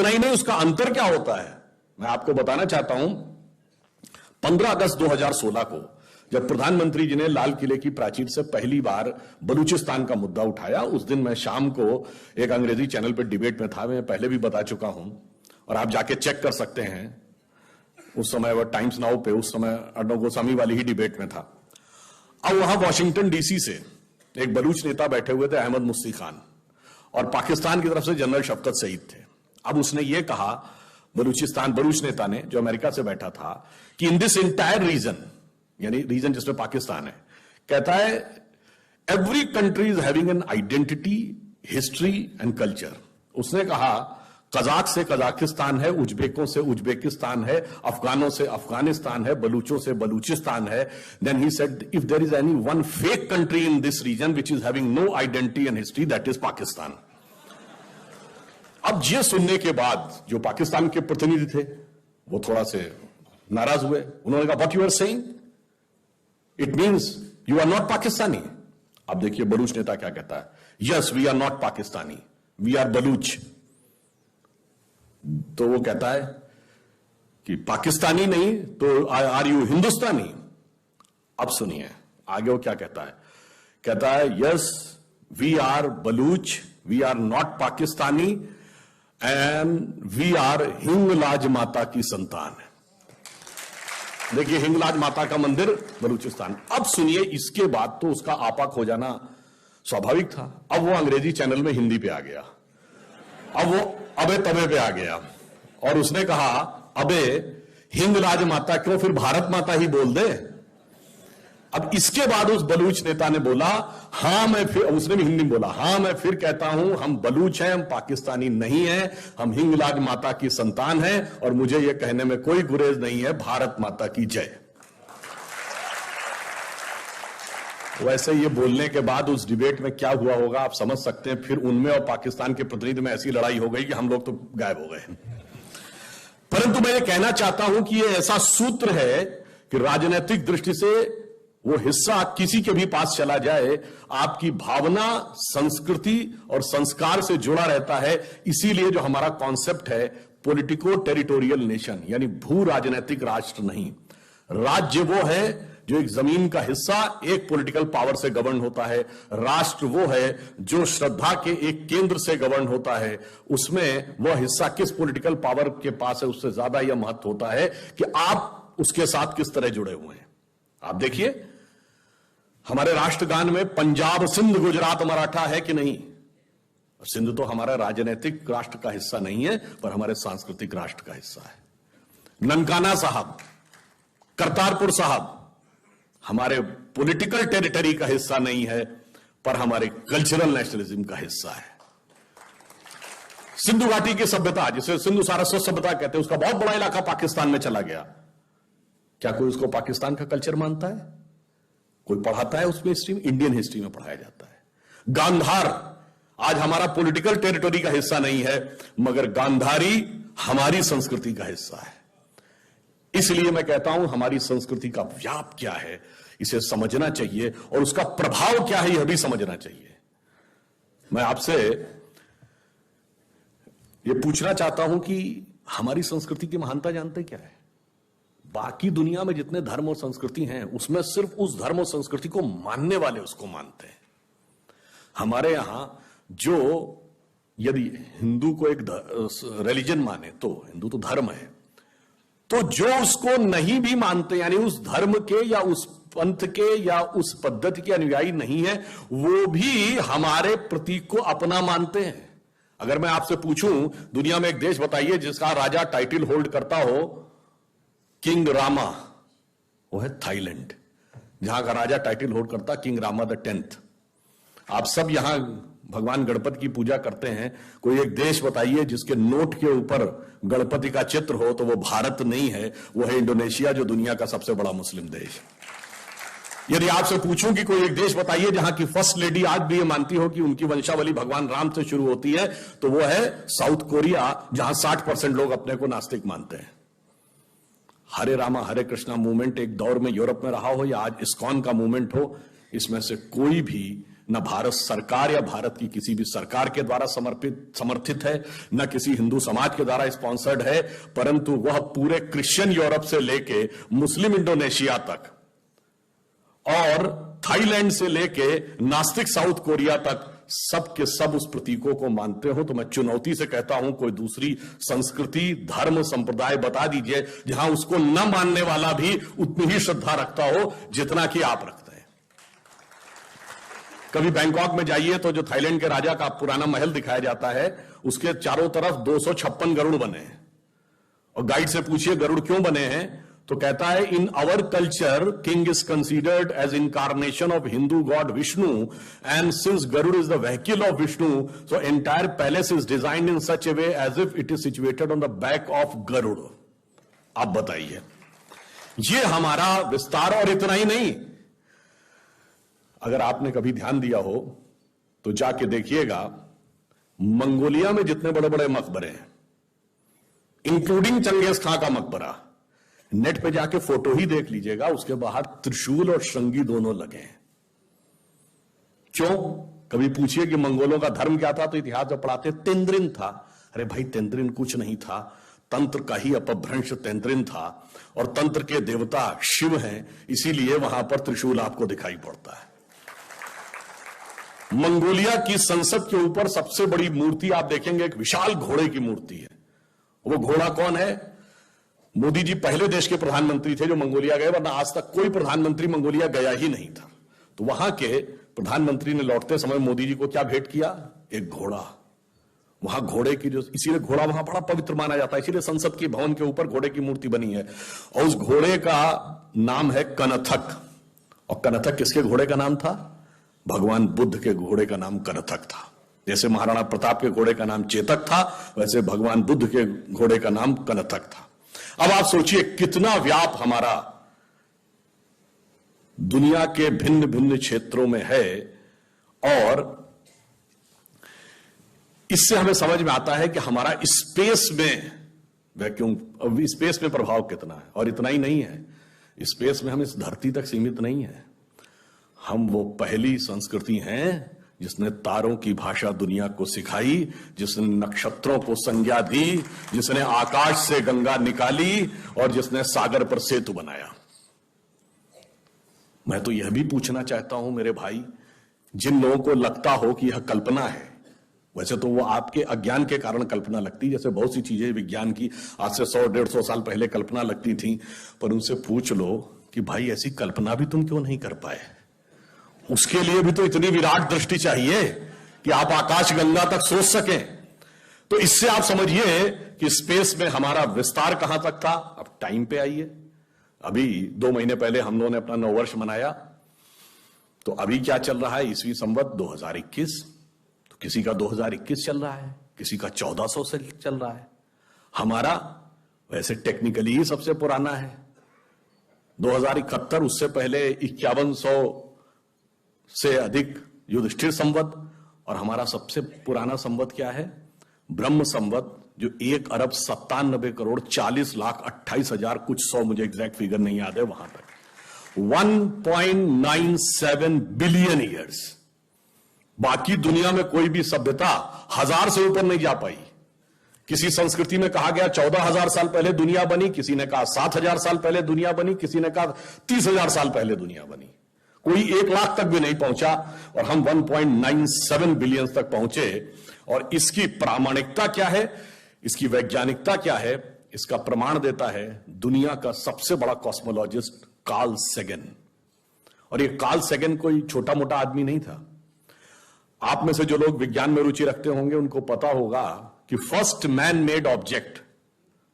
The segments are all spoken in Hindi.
नहीं, उसका अंतर क्या होता है मैं आपको बताना चाहता हूं। 15 अगस्त 2016 को जब प्रधानमंत्री जी ने लाल किले की प्राचीर से पहली बार बलूचिस्तान का मुद्दा उठाया, उस दिन मैं शाम को एक अंग्रेजी चैनल पर डिबेट में था, मैं पहले भी बता चुका हूं और आप जाके चेक कर सकते हैं। उस समय वह टाइम्स नाउ पे उस समय अर्णब गोस्वामी वाली ही डिबेट में था। अब वहां वॉशिंगटन डीसी से एक बलूच नेता बैठे हुए थे, अहमद मुफ्ती खान, और पाकिस्तान की तरफ से जनरल शफकत सईद थे। अब उसने ये कहा, बलूच नेता ने जो अमेरिका से बैठा था, कि इन दिस इंटायर रीजन, यानी रीजन जिसमें पाकिस्तान है, कहता है every country is having an identity, history and culture. उसने कहा कजाक से कजाकिस्तान है, उज्बेकों से उज्बेकिस्तान है, अफगानों से अफगानिस्तान है, बलूचों से बलूचिस्तान है। Then he said if there is any one fake country in this region which is having no identity and history, that is Pakistan. अब ये सुनने के बाद जो पाकिस्तान के प्रतिनिधि थे वो थोड़ा से नाराज हुए। उन्होंने कहा what you are saying, it means you are not Pakistani. अब देखिए बलूच नेता क्या कहता है, yes we are not Pakistani, we are Baloch. तो वो कहता है कि पाकिस्तानी नहीं तो आर यू हिंदुस्तानी। अब सुनिए आगे वो क्या कहता है, कहता है yes we are Baloch, we are not Pakistani and we are Hinglaj Mata की संतान है। देखिए हिंगलाज माता का मंदिर बलूचिस्तान। अब सुनिए इसके बाद तो उसका आपा खो जाना स्वाभाविक था। अब वो अंग्रेजी चैनल में हिंदी पे आ गया, अब वो अबे तबे पे आ गया और उसने कहा अबे हिंगलाज माता क्यों, फिर भारत माता ही बोल दे। अब इसके बाद उस बलूच नेता ने बोला हां मैं फिर, उसने भी हिंदी में बोला, हां मैं फिर कहता हूं हम बलूच हैं, हम पाकिस्तानी नहीं हैं, हम हिंगलाज माता की संतान हैं और मुझे यह कहने में कोई गुरेज नहीं है, भारत माता की जय। वैसे ये बोलने के बाद उस डिबेट में क्या हुआ होगा आप समझ सकते हैं। फिर उनमें और पाकिस्तान के प्रतिनिधि में ऐसी लड़ाई हो गई कि हम लोग तो गायब हो गए। परंतु मैं ये कहना चाहता हूं कि ये ऐसा सूत्र है कि राजनीतिक दृष्टि से वो हिस्सा किसी के भी पास चला जाए, आपकी भावना, संस्कृति और संस्कार से जुड़ा रहता है। इसीलिए जो हमारा कॉन्सेप्ट है पॉलिटिको टेरिटोरियल नेशन, यानी भू राजनीतिक राष्ट्र नहीं। राज्य वो है जो एक जमीन का हिस्सा एक पॉलिटिकल पावर से गवर्न होता है, राष्ट्र वो है जो श्रद्धा के एक केंद्र से गवर्न होता है। उसमें वह हिस्सा किस पॉलिटिकल पावर के पास है उससे ज्यादा यह महत्व होता है कि आप उसके साथ किस तरह जुड़े हुए हैं। आप देखिए हमारे राष्ट्रगान में पंजाब, सिंध, गुजरात, मराठा है कि नहीं? सिंध तो हमारा राजनीतिक राष्ट्र का हिस्सा नहीं है पर हमारे सांस्कृतिक राष्ट्र का हिस्सा है। ननकाना साहब, करतारपुर साहब हमारे पॉलिटिकल टेरिटरी का हिस्सा नहीं है पर हमारे कल्चरल नेशनलिज्म का हिस्सा है। सिंधु घाटी की सभ्यता, जिसे सिंधु सारस्वत सभ्यता कहते हैं, उसका बहुत बड़ा इलाका पाकिस्तान में चला गया। क्या कोई उसको पाकिस्तान का कल्चर मानता है? कोई पढ़ाता है उसमें हिस्ट्री में? इंडियन हिस्ट्री में पढ़ाया जाता है। गांधार आज हमारा पॉलिटिकल टेरिटरी का हिस्सा नहीं है मगर गांधारी हमारी संस्कृति का हिस्सा है। इसलिए मैं कहता हूं हमारी संस्कृति का व्याप क्या है इसे समझना चाहिए और उसका प्रभाव क्या है यह भी समझना चाहिए। मैं आपसे यह पूछना चाहता हूं कि हमारी संस्कृति की महानता जानते क्या है? बाकी दुनिया में जितने धर्म और संस्कृति हैं उसमें सिर्फ उस धर्म और संस्कृति को मानने वाले उसको मानते हैं। हमारे यहां जो यदि हिंदू को एक रिलीजन माने तो हिंदू तो धर्म है, तो जो उसको नहीं भी मानते यानी उस धर्म के या उस पंथ के या उस पद्धति के अनुयायी नहीं है वो भी हमारे प्रतीक को अपना मानते हैं। अगर मैं आपसे पूछूं दुनिया में एक देश बताइए जिसका राजा टाइटल होल्ड करता हो किंग रामा, वो है थाईलैंड, जहां का राजा टाइटल होल्ड करता किंग रामा द 10th। आप सब यहां भगवान गणपति की पूजा करते हैं, कोई एक देश बताइए जिसके नोट के ऊपर गणपति का चित्र हो, तो वो भारत नहीं है, वो है इंडोनेशिया जो दुनिया का सबसे बड़ा मुस्लिम देश। यदि आपसे पूछूं कि कोई एक देश बताइए जहां की फर्स्ट लेडी आज भी ये मानती हो कि उनकी वंशावली भगवान राम से शुरू होती है, तो वो है साउथ कोरिया, जहां 60% लोग अपने को नास्तिक मानते हैं। हरे रामा हरे कृष्णा मूवमेंट एक दौर में यूरोप में रहा हो या आज इस्कॉन का मूवमेंट हो, इसमें से कोई भी न भारत सरकार या भारत की किसी भी सरकार के द्वारा समर्थित है, न किसी हिंदू समाज के द्वारा स्पॉन्सर्ड है, परंतु वह पूरे क्रिश्चियन यूरोप से लेके मुस्लिम इंडोनेशिया तक और थाईलैंड से लेके नास्तिक साउथ कोरिया तक सब के सब उस प्रतीकों को मानते हो। तो मैं चुनौती से कहता हूं, कोई दूसरी संस्कृति, धर्म, संप्रदाय बता दीजिए जहां उसको न मानने वाला भी उतनी ही श्रद्धा रखता हो जितना कि आप रखते हैं। कभी बैंकॉक में जाइए तो जो थाईलैंड के राजा का पुराना महल दिखाया जाता है, उसके चारों तरफ 256 गरुड़ बने हैं, और गाइड से पूछिए गरुड़ क्यों बने हैं, तो कहता है in our culture king is considered as incarnation of Hindu god Vishnu, and since Garuda is the vehicle of Vishnu, so entire palace is designed in such a way as if it is situated on the back of Garuda. आप बताइए, ये हमारा विस्तार। और इतना ही नहीं, अगर आपने कभी ध्यान दिया हो तो जाके देखिएगा, मंगोलिया में जितने बड़े बड़े मकबरे हैं, इंक्लूडिंग चंगेज खां का मकबरा, नेट पे जाके फोटो ही देख लीजिएगा, उसके बाहर त्रिशूल और श्रृंगी दोनों लगे हैं। क्यों? कभी पूछिए कि मंगोलों का धर्म क्या था, तो इतिहास जब पढ़ाते तेंद्रिन था। अरे भाई, तेंद्रिन कुछ नहीं था, तंत्र का ही अपभ्रंश तेंद्रिन था, और तंत्र के देवता शिव हैं, इसीलिए वहां पर त्रिशूल आपको दिखाई पड़ता है। मंगोलिया की संसद के ऊपर सबसे बड़ी मूर्ति आप देखेंगे, एक विशाल घोड़े की मूर्ति है। वो घोड़ा कौन है? मोदी जी पहले देश के प्रधानमंत्री थे जो मंगोलिया गए, वरना आज तक कोई प्रधानमंत्री मंगोलिया गया ही नहीं था। तो वहां के प्रधानमंत्री ने लौटते समय मोदी जी को क्या भेंट किया? एक घोड़ा। वहां घोड़े की जो, इसीलिए घोड़ा वहां बड़ा पवित्र माना जाता है, इसीलिए संसद के भवन के ऊपर घोड़े की मूर्ति बनी है, और उस घोड़े का नाम है कनथक। और कनथक किसके घोड़े का नाम था? भगवान बुद्ध के घोड़े का नाम कनथक था। जैसे महाराणा प्रताप के घोड़े का नाम चेतक था, वैसे भगवान बुद्ध के घोड़े का नाम कनथक था। अब आप सोचिए कितना व्याप हमारा दुनिया के भिन्न भिन्न क्षेत्रों में है, और इससे हमें समझ में आता है कि हमारा स्पेस में वैक्यूम, स्पेस में प्रभाव कितना है। और इतना ही नहीं है, स्पेस में हम इस धरती तक सीमित नहीं है, हम वो पहली संस्कृति हैं जिसने तारों की भाषा दुनिया को सिखाई, जिसने नक्षत्रों को संज्ञा दी, जिसने आकाश से गंगा निकाली, और जिसने सागर पर सेतु बनाया। मैं तो यह भी पूछना चाहता हूं मेरे भाई, जिन लोगों को लगता हो कि यह कल्पना है, वैसे तो वो आपके अज्ञान के कारण कल्पना लगती, जैसे बहुत सी चीजें विज्ञान की आज से 100-150 साल पहले कल्पना लगती थी, पर उनसे पूछ लो कि भाई ऐसी कल्पना भी तुम क्यों नहीं कर पाए? उसके लिए भी तो इतनी विराट दृष्टि चाहिए कि आप आकाश गंगा तक सोच सकें। तो इससे आप समझिए कि स्पेस में हमारा विस्तार कहां तक था। अब टाइम पे आइए, अभी 2 महीने पहले हम लोगों ने अपना नववर्ष मनाया, तो अभी क्या चल रहा है? ईस्वी संवत 2021। तो किसी का 2021 चल रहा है, किसी का 1400 से चल रहा है। हमारा वैसे टेक्निकली ही सबसे पुराना है, 2071। उससे पहले 5100 से अधिक युधिष्ठिर संवत, और हमारा सबसे पुराना संवत क्या है? ब्रह्म संवत, जो 1,97,40,40,28,000 कुछ 100, मुझे एग्जैक्ट फिगर नहीं याद है, वहां तक 1.97 बिलियन ईयर्स। बाकी दुनिया में कोई भी सभ्यता 1000 से ऊपर नहीं जा पाई। किसी संस्कृति में कहा गया 14,000 साल पहले दुनिया बनी, किसी ने कहा 7,000 साल पहले दुनिया बनी, किसी ने कहा 30,000 साल पहले दुनिया बनी। कोई 1 लाख तक भी नहीं पहुंचा, और हम 1.97 बिलियन तक पहुंचे। और इसकी प्रामाणिकता क्या है, इसकी वैज्ञानिकता क्या है, इसका प्रमाण देता है दुनिया का सबसे बड़ा कॉस्मोलॉजिस्ट कार्ल सेगन। और ये कार्ल सेगन कोई छोटा मोटा आदमी नहीं था। आप में से जो लोग विज्ञान में रुचि रखते होंगे उनको पता होगा कि first man made object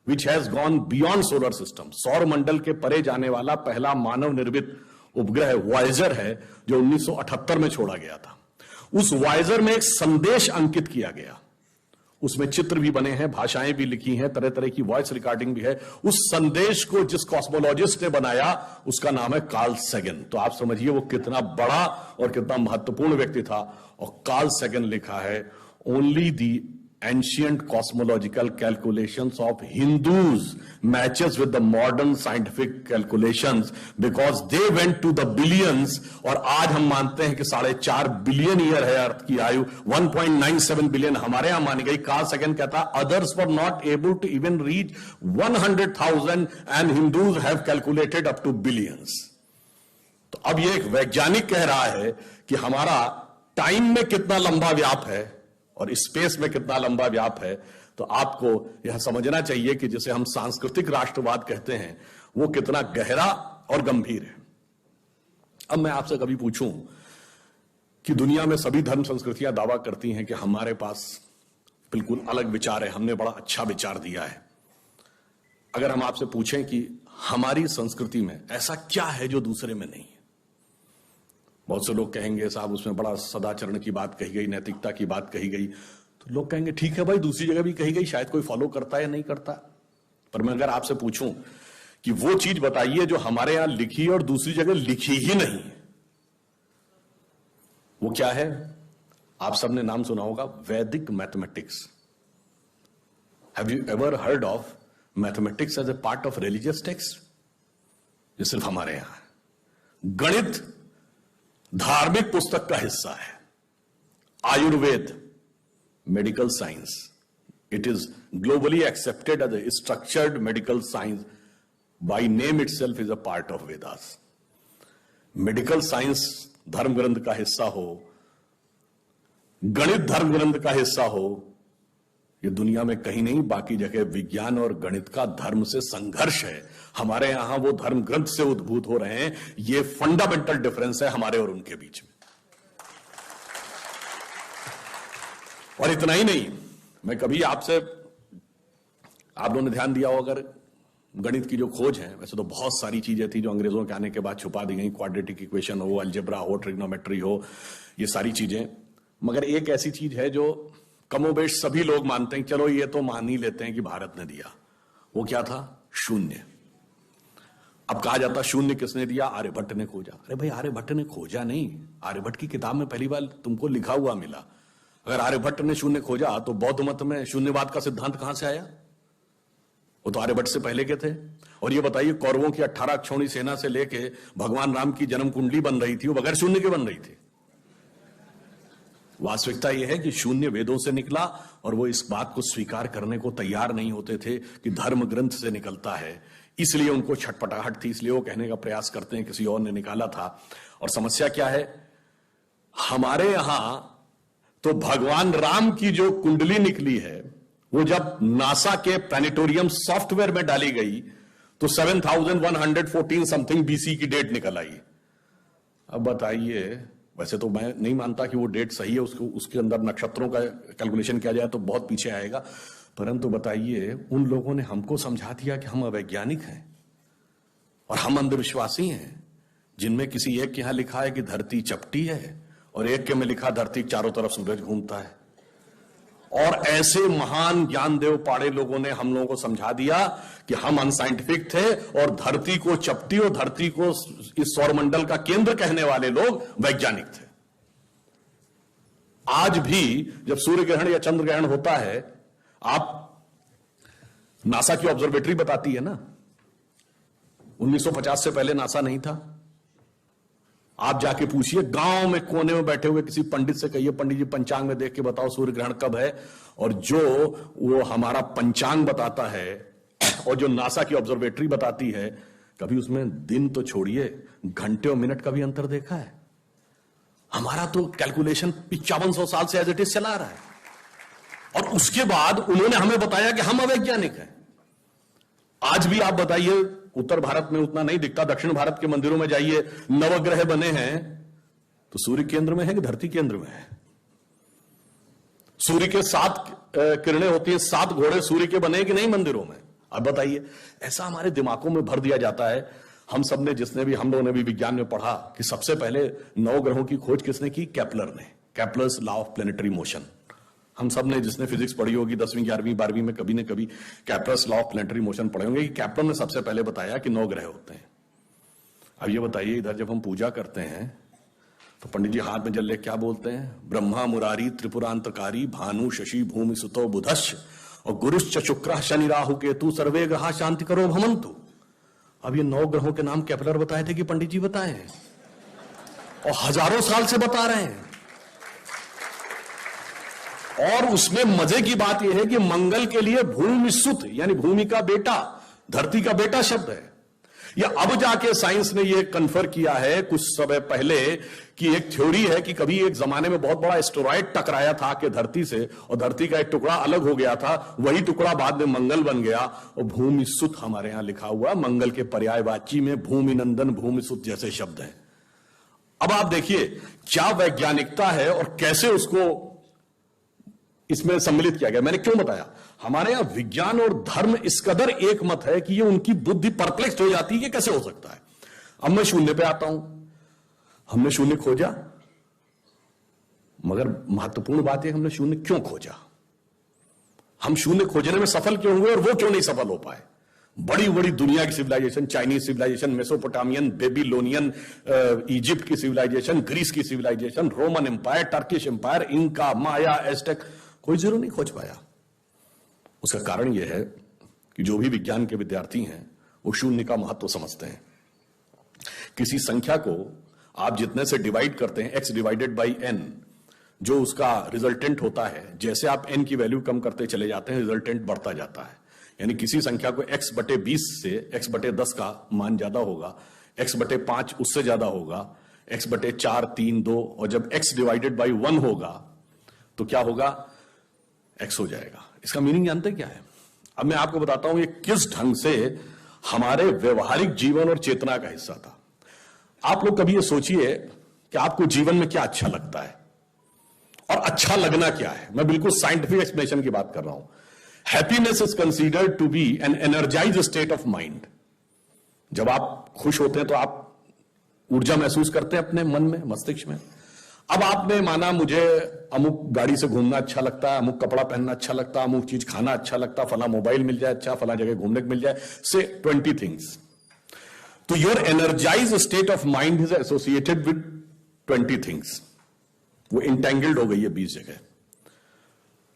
which has gone beyond solar system, सौर मंडल के परे जाने वाला पहला मानव निर्मित उपग्रह वॉयेजर है, जो 1978 में छोड़ा गया था। उस वॉयेजर में एक संदेश अंकित किया गया, उसमें चित्र भी बने हैं, भाषाएं भी लिखी हैं, तरह तरह की वॉइस रिकॉर्डिंग भी है। उस संदेश को जिस कॉस्मोलॉजिस्ट ने बनाया उसका नाम है कार्ल सेगन। तो आप समझिए वो कितना बड़ा और कितना महत्वपूर्ण व्यक्ति था। और कार्ल सेगन लिखा है, only the ancient cosmological calculations of Hindus matches with the modern scientific calculations because they went to the billions. और आज हम मानते हैं कि 4.5 बिलियन ईयर है अर्थ की आयु, 1.97 बिलियन हमारे यहां मानी गई. कार्ल सेगन कहता others were not able to even reach 100,000 and Hindus have calculated up to billions. तो अब ये एक वैज्ञानिक कह रहा है कि हमारा टाइम में कितना लंबा व्याप है और स्पेस में कितना लंबा व्याप है. तो आपको यह समझना चाहिए कि जिसे हम सांस्कृतिक राष्ट्रवाद कहते हैं वो कितना गहरा और गंभीर है. अब मैं आपसे कभी पूछूं कि दुनिया में सभी धर्म संस्कृतियां दावा करती हैं कि हमारे पास बिल्कुल अलग विचार है, हमने बड़ा अच्छा विचार दिया है. अगर हम आपसे पूछें कि हमारी संस्कृति में ऐसा क्या है जो दूसरे में नहीं है, बहुत से लोग कहेंगे साहब उसमें बड़ा सदाचरण की बात कही गई, नैतिकता की बात कही गई. तो लोग कहेंगे ठीक है भाई, दूसरी जगह भी कही गई, शायद कोई फॉलो करता है या नहीं करता. पर मैं अगर आपसे पूछूं कि वो चीज बताइए जो हमारे यहां लिखी और दूसरी जगह लिखी ही नहीं है, वो क्या है? आप सबने नाम सुना होगा Vedic mathematics. Have you ever heard of mathematics as a part of religious text? ये सिर्फ हमारे यहां है. गणित धार्मिक पुस्तक का हिस्सा है. Ayurveda medical science, it is globally accepted as a structured medical science. By name itself is a part of Vedas. Medical science धर्म ग्रंथ का हिस्सा हो, गणित धर्म ग्रंथ का हिस्सा हो, ये दुनिया में कहीं नहीं. बाकी जगह विज्ञान और गणित का धर्म से संघर्ष है. हमारे यहां वो धर्म ग्रंथ से उद्भूत हो रहे हैं. ये फंडामेंटल डिफरेंस है हमारे और उनके बीच में. और इतना ही नहीं, मैं कभी आपसे, आप लोगों ने ध्यान दिया हो अगर गणित की जो खोज है, वैसे तो बहुत सारी चीजें थी जो अंग्रेजों के आने के बाद छुपा दी गई. क्वाड्रेटिक इक्वेशन हो, अलजेब्रा हो, ट्रिग्नोमेट्री हो, ये सारी चीजें. मगर एक ऐसी चीज है जो कमोबेश सभी लोग मानते हैं, चलो ये तो मान ही लेते हैं कि भारत ने दिया. वो क्या था? शून्य. अब कहा जाता शून्य किसने दिया? आर्यभट्ट ने खोजा. अरे भाई आर्यभट्ट ने खोजा नहीं, आर्यभट्ट की किताब में पहली बार तुमको लिखा हुआ मिला. अगर आर्यभट्ट ने शून्य खोजा तो बौद्ध मत में शून्यवाद का सिद्धांत कहां से आया? वो तो आर्यभट्ट से पहले के थे. और ये बताइए कौरवों की 18 अक्षौणी सेना से लेके भगवान राम की जन्म कुंडली बन रही थी, वो बगैर शून्य के बन रही थी. वास्तविकता यह है कि शून्य वेदों से निकला और वो इस बात को स्वीकार करने को तैयार नहीं होते थे कि धर्म ग्रंथ से निकलता है. इसलिए उनको छटपटाहट थी, इसलिए वो कहने का प्रयास करते हैं किसी और ने निकाला था. और समस्या क्या है? हमारे यहां तो भगवान राम की जो कुंडली निकली है वो जब नासा के प्लैनेटोरियम सॉफ्टवेयर में डाली गई तो 7114 समथिंग बीसी की डेट निकल आई. अब बताइए, वैसे तो मैं नहीं मानता कि वो डेट सही है, उसके अंदर नक्षत्रों का कैलकुलेशन किया जाए तो बहुत पीछे आएगा. परंतु बताइए, उन लोगों ने हमको समझा दिया कि हम अवैज्ञानिक हैं और हम अंधविश्वासी हैं, जिनमें किसी एक के यहां लिखा है कि धरती चपटी है और एक के में लिखा धरती चारों तरफ सूरज घूमता है. और ऐसे महान ज्ञानदेव पाड़े लोगों ने हम लोगों को समझा दिया कि हम अनसाइंटिफिक थे और धरती को चपटी और धरती को इस सौरमंडल का केंद्र कहने वाले लोग वैज्ञानिक थे. आज भी जब सूर्य ग्रहण या चंद्र ग्रहण होता है, आप नासा की ऑब्जर्वेटरी बताती है ना, 1950 से पहले नासा नहीं था. आप जाके पूछिए, गांव में कोने में बैठे हुए किसी पंडित से कहिए, पंडित जी पंचांग में देख के बताओ सूर्य ग्रहण कब है. और जो वो हमारा पंचांग बताता है और जो नासा की ऑब्जर्वेटरी बताती है, कभी उसमें दिन तो छोड़िए, घंटे और मिनट का भी अंतर देखा है? हमारा तो कैलकुलेशन 5500 साल से एज इट इज चला रहा है. और उसके बाद उन्होंने हमें बताया कि हम अवैज्ञानिक हैं. आज भी आप बताइए, उत्तर भारत में उतना नहीं दिखता, दक्षिण भारत के मंदिरों में जाइए, नवग्रह बने हैं तो सूर्य केंद्र में है कि धरती केंद्र में है? सूर्य के 7 किरणें होती हैं, 7 घोड़े सूर्य के बने कि नहीं मंदिरों में? अब बताइए, ऐसा हमारे दिमागों में भर दिया जाता है. हम सब ने, जिसने भी, हम लोगों ने भी विज्ञान में पढ़ा कि सबसे पहले 9 ग्रहों की खोज किसने की? केपलर ने. Kepler's law of planetary motion. हम सब ने, जिसने फिजिक्स पढ़ी होगी 10वीं 11वीं 12वीं में, कभी न कभी Kepler's law of planetary motion पढ़े होंगे कि केपलर ने सबसे पहले बताया कि 9 ग्रह होते हैं. अब ये बताइए, इधर जब हम पूजा करते हैं तो पंडित जी हाथ में जल ले क्या बोलते हैं? ब्रह्मा मुरारी त्रिपुरांतकारी भानु शशि भूमि सुतो बुधश्च और गुरुश्च शुक्र शनि राहु केतु सर्वे ग्रह शांति करो भमंतु। अब ये 9 ग्रहों के नाम केपलर बताए थे कि पंडित जी बताए हैं, और हजारों साल से बता रहे हैं। और उसमें मजे की बात यह है कि मंगल के लिए भूमि सुत यानी भूमि का बेटा, धरती का बेटा शब्द है। या अब जाके साइंस ने यह कन्फर्म किया है कुछ समय पहले कि एक थ्योरी है कि कभी एक जमाने में बहुत बड़ा एस्टेरॉयड टकराया था कि धरती से, और धरती का एक टुकड़ा अलग हो गया था, वही टुकड़ा बाद में मंगल बन गया। और भूमि सुत हमारे यहां लिखा हुआ, मंगल के पर्यायवाची में भूमि नंदन भूमि सुत जैसे शब्द हैं। अब आप देखिए क्या वैज्ञानिकता है और कैसे उसको इसमें सम्मिलित किया गया। मैंने क्यों बताया? हमारे यहां विज्ञान और धर्म इस कदर एक मत है कि ये उनकी बुद्धि परप्लेक्स हो जाती है कि कैसे हो सकता है। अब मैं शून्य पे आता हूं। हमने शून्य खोजा, मगर महत्वपूर्ण बात है हमने शून्य क्यों खोजा? हम शून्य खोजने में सफल क्यों हुए और वो क्यों नहीं सफल हो पाए? बड़ी बड़ी दुनिया की civilisation, Chinese civilisation, Mesopotamian, Babylonian, Egypt की सिविलाइजेशन, ग्रीस की civilisation, Roman empire, Turkish empire, Inca, Maya, Aztec, कोई जरूर नहीं खोज पाया। उसका कारण यह है कि जो भी विज्ञान के विद्यार्थी हैं वो शून्य का महत्व समझते हैं। किसी संख्या को आप जितने से डिवाइड करते हैं, x डिवाइडेड बाई n, जो उसका रिजल्टेंट होता है, जैसे आप n की वैल्यू कम करते चले जाते हैं रिजल्टेंट बढ़ता जाता है। यानी किसी संख्या को x बटे 20 से x बटे 10 का मान ज्यादा होगा, x बटे 5 उससे ज्यादा होगा, x बटे 4, 3, 2, और जब x डिवाइडेड बाई 1 होगा तो क्या होगा? x हो जाएगा। इसका मीनिंग जानते क्या है? अब मैं आपको बताता हूं ये किस ढंग से हमारे व्यवहारिक जीवन और चेतना का हिस्सा था। आप लोग कभी ये सोचिए कि आपको जीवन में क्या अच्छा लगता है और अच्छा लगना क्या है। मैं बिल्कुल साइंटिफिक एक्सप्लेनेशन की बात कर रहा हूं। Happiness is considered to be an energized state of mind. जब आप खुश होते हैं तो आप ऊर्जा महसूस करते हैं अपने मन में, मस्तिष्क में। अब आपने माना मुझे अमुक गाड़ी से घूमना अच्छा लगता है, अमुक कपड़ा पहनना अच्छा लगता है, अमुक चीज खाना अच्छा लगता है, फला मोबाइल मिल जाए अच्छा, फला जगह घूमने को मिल जाए, से 20 थिंग्स। तो your energize state of mind is associated with 20 things. वो इंटेंगल्ड हो गई है 20 जगह।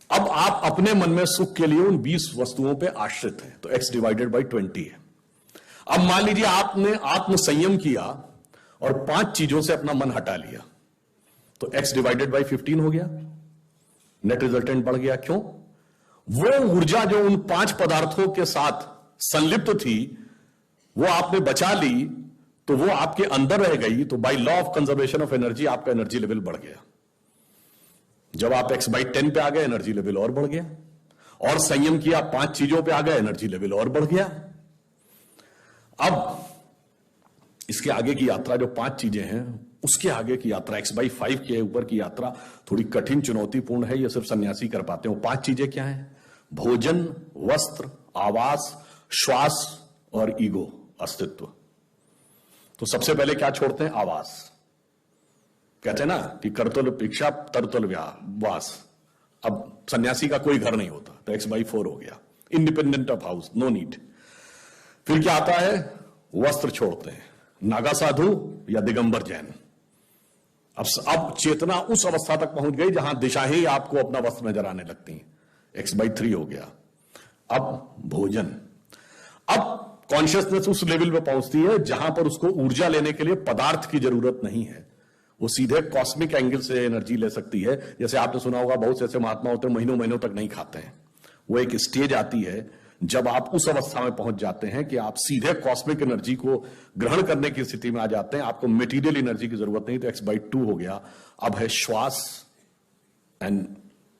अब आप अपने मन में सुख के लिए उन 20 वस्तुओं पे आश्रित हैं, तो x डिवाइडेड बाई 20 है। अब मान लीजिए आपने आत्म संयम किया और 5 चीजों से अपना मन हटा लिया, तो x डिवाइडेड बाई 15 हो गया। नेट रिजल्टेंट बढ़ गया। क्यों? वो ऊर्जा जो उन 5 पदार्थों के साथ संलिप्त थी वो आपने बचा ली, तो वो आपके अंदर रह गई। तो by law of conservation of energy आपका एनर्जी लेवल बढ़ गया। जब आप x बाई 10 पे आ गए एनर्जी लेवल और बढ़ गया, और संयम किया 5 चीजों पे आ गए एनर्जी लेवल और बढ़ गया। अब इसके आगे की यात्रा जो 5 चीजें हैं उसके आगे की यात्रा x बाई 5 के ऊपर की यात्रा थोड़ी कठिन चुनौतीपूर्ण है। ये सिर्फ सन्यासी कर पाते हैं। 5 चीजें क्या हैं? भोजन, वस्त्र, आवास, श्वास और ईगो, अस्तित्व। तो सबसे पहले क्या छोड़ते हैं? आवास। कहते हैं ना कि करतल भिक्षा तरतल वास। अब सन्यासी का कोई घर नहीं होता, तो x बाई 4 हो गया। Independent of house, no need. फिर क्या आता है? वस्त्र छोड़ते हैं, नागा साधु या दिगंबर जैन। अब चेतना उस अवस्था तक पहुंच गई जहां दिशा ही आपको अपना वस्त्र नजर आने लगती है। x बाई 3 हो गया। अब भोजन। अब कॉन्शियसनेस उस लेवल पे पहुंचती है जहां पर उसको ऊर्जा लेने के लिए पदार्थ की जरूरत नहीं है। वो सीधे कॉस्मिक एंगल से एनर्जी ले सकती है। जैसे आपने सुना होगा बहुत से ऐसे महात्मा होते हैं महीनों महीनों तक नहीं खाते हैं। वो एक स्टेज आती है जब आप उस अवस्था में पहुंच जाते हैं कि आप सीधे कॉस्मिक एनर्जी को ग्रहण करने की स्थिति में आ जाते हैं। आपको मटेरियल एनर्जी की जरूरत नहीं। तो x बाई 2 हो गया। अब है श्वास एंड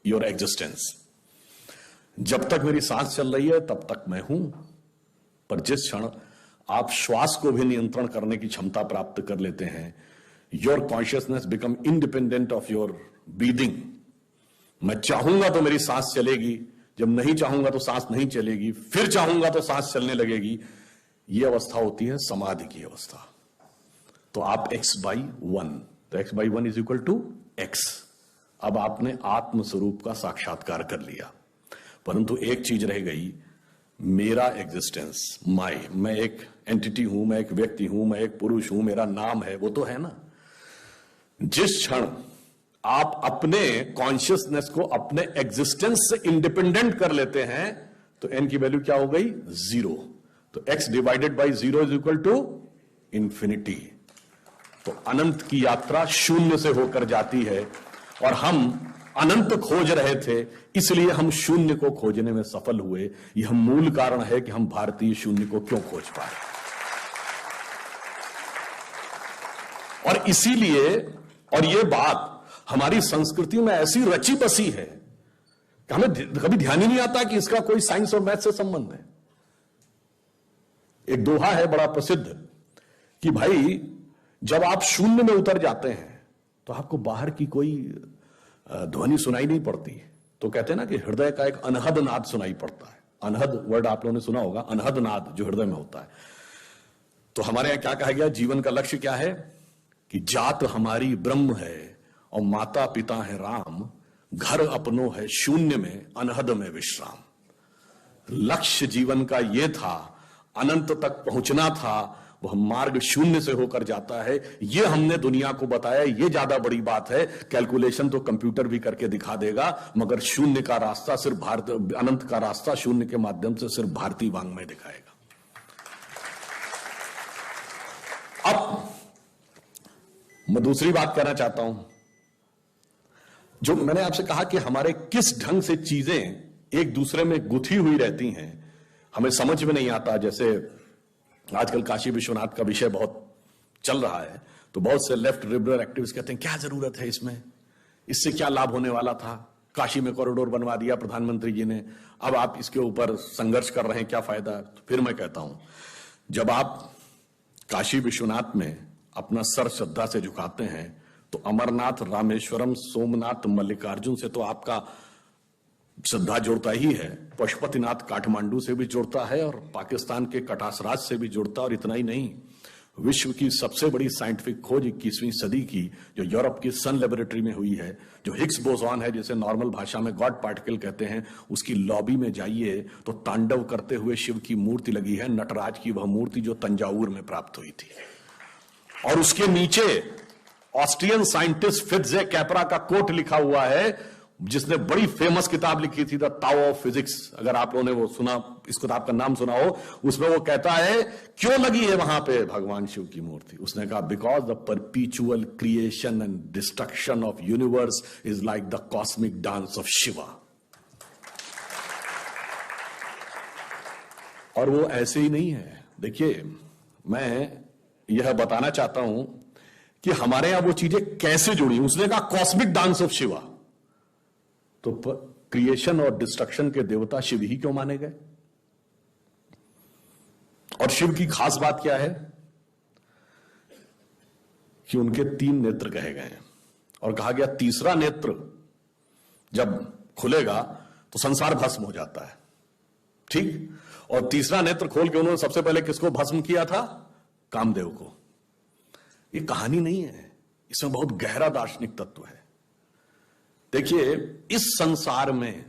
योर एग्जिस्टेंस। जब तक मेरी सांस चल रही है तब तक मैं हूं, पर जिस क्षण आप श्वास को भी नियंत्रण करने की क्षमता प्राप्त कर लेते हैं, your consciousness become independent of your breathing. मैं चाहूंगा तो मेरी सांस चलेगी, जब नहीं चाहूंगा तो सांस नहीं चलेगी, फिर चाहूंगा तो सांस चलने लगेगी। यह अवस्था होती है समाधि की अवस्था। तो आप x बाई 1, तो x by 1 is equal to x। अब आपने आत्म स्वरूप का साक्षात्कार कर लिया, परंतु एक चीज रह गई, मेरा एग्जिस्टेंस, मैं एक एंटिटी हूं, मैं एक व्यक्ति हूं, मैं एक पुरुष हूं, मेरा नाम है, वो तो है ना। जिस क्षण आप अपने कॉन्शियसनेस को अपने एग्जिस्टेंस से इंडिपेंडेंट कर लेते हैं तो एन की वैल्यू क्या हो गई? 0। तो x divided by 0 is equal to infinity. तो अनंत की यात्रा शून्य से होकर जाती है और हम अनंत खोज रहे थे, इसलिए हम शून्य को खोजने में सफल हुए। यह मूल कारण है कि हम भारतीय शून्य को क्यों खोज पाए। और इसीलिए, और यह बात हमारी संस्कृति में ऐसी रची बसी है कि हमें कभी ध्यान ही नहीं आता कि इसका कोई साइंस और मैथ से संबंध है। एक दोहा है बड़ा प्रसिद्ध कि भाई जब आप शून्य में उतर जाते हैं तो आपको बाहर की कोई ध्वनि सुनाई नहीं पड़ती। तो कहते हैं ना कि हृदय का एक अनहद नाद सुनाई पड़ता है। अनहद वर्ड आप लोगों ने सुना होगा, अनहद नाद जो हृदय में होता है। तो हमारे यहां क्या कहा गया, जीवन का लक्ष्य क्या है कि जात हमारी ब्रह्म है और माता पिता है राम, घर अपनो है शून्य में अनहद में विश्राम। लक्ष्य जीवन का यह था, अनंत तक पहुंचना था, वह मार्ग शून्य से होकर जाता है। यह हमने दुनिया को बताया, यह ज्यादा बड़ी बात है। कैलकुलेशन तो कंप्यूटर भी करके दिखा देगा, मगर शून्य का रास्ता सिर्फ भारत, अनंत का रास्ता शून्य के माध्यम से सिर्फ भारतीय वांग्मय दिखाएगा। अब मैं दूसरी बात कहना चाहता हूं, जो मैंने आपसे कहा कि हमारे किस ढंग से चीजें एक दूसरे में गुथी हुई रहती हैं, हमें समझ में नहीं आता। जैसे आजकल काशी विश्वनाथ का विषय बहुत चल रहा है, तो बहुत से लेफ्ट लिबरल एक्टिविस्ट कहते हैं क्या जरूरत है इसमें, इससे क्या लाभ होने वाला था, काशी में कॉरिडोर बनवा दिया प्रधानमंत्री जी ने, अब आप इसके ऊपर संघर्ष कर रहे हैं, क्या फायदा। तो फिर मैं कहता हूं, जब आप काशी विश्वनाथ में अपना सर श्रद्धा से झुकाते हैं तो अमरनाथ, रामेश्वरम, सोमनाथ, मल्लिकार्जुन से तो आपका श्रद्धा जुड़ता ही है, पशुपतिनाथ काठमांडू से भी जुड़ता है और पाकिस्तान के कटासराज से भी जुड़ता। और इतना ही नहीं, विश्व की सबसे बड़ी साइंटिफिक खोज 21वीं सदी की जो यूरोप की सन लेबोरेटरी में हुई है, जो हिग्स बोसॉन है, जिसे नॉर्मल भाषा में गॉड पार्टिकल कहते हैं, उसकी लॉबी में जाइए तो तांडव करते हुए शिव की मूर्ति लगी है, नटराज की वह मूर्ति जो तंजावुर में प्राप्त हुई थी। और उसके नीचे ऑस्ट्रियन साइंटिस्ट फिट्जे कैपरा का कोट लिखा हुआ है, जिसने बड़ी फेमस किताब लिखी थी द ताओ ऑफ फिजिक्स। अगर आप लोगों ने वो सुना, इस किताब का नाम सुना हो, उसमें वो कहता है क्यों लगी है वहां पे भगवान शिव की मूर्ति। उसने कहा because the परपीचुअल creation and destruction of universe is like the cosmic dance of Shiva. और वो ऐसे ही नहीं है। देखिए, मैं यह बताना चाहता हूं कि हमारे यहां वो चीजें कैसे जुड़ी। उसने कहा कॉस्मिक डांस ऑफ शिवा, तो क्रिएशन और डिस्ट्रक्शन के देवता शिव ही क्यों माने गए। और शिव की खास बात क्या है कि उनके 3 नेत्र कहे गए हैं और कहा गया तीसरा नेत्र जब खुलेगा तो संसार भस्म हो जाता है। ठीक, और तीसरा नेत्र खोल के उन्होंने सबसे पहले किसको भस्म किया था? कामदेव को। ये कहानी नहीं है, इसमें बहुत गहरा दार्शनिक तत्व है। देखिए, इस संसार में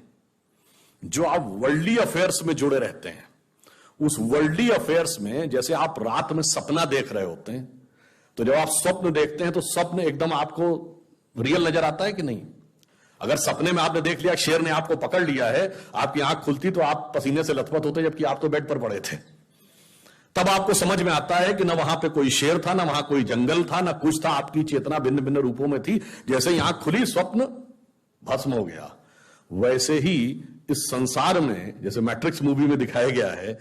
जो आप वर्ल्डली अफेयर्स में जुड़े रहते हैं, उस वर्ल्डली अफेयर्स में जैसे आप रात में सपना देख रहे होते हैं, तो जब आप स्वप्न देखते हैं तो स्वप्न एकदम आपको रियल नजर आता है कि नहीं। अगर सपने में आपने देख लिया शेर ने आपको पकड़ लिया है, आपकी आंख खुलती तो आप पसीने से लथपथ होते, जबकि आप तो बेड पर पड़े थे। तब आपको समझ में आता है कि ना वहां पे कोई शेर था, ना वहां कोई जंगल था, ना कुछ था, आपकी चेतना भिन्न भिन्न रूपों में थी। जैसे ही आंख खुली, स्वप्न भस्म हो गया। वैसे ही इस संसार में, जैसे मैट्रिक्स मूवी में दिखाया गया है,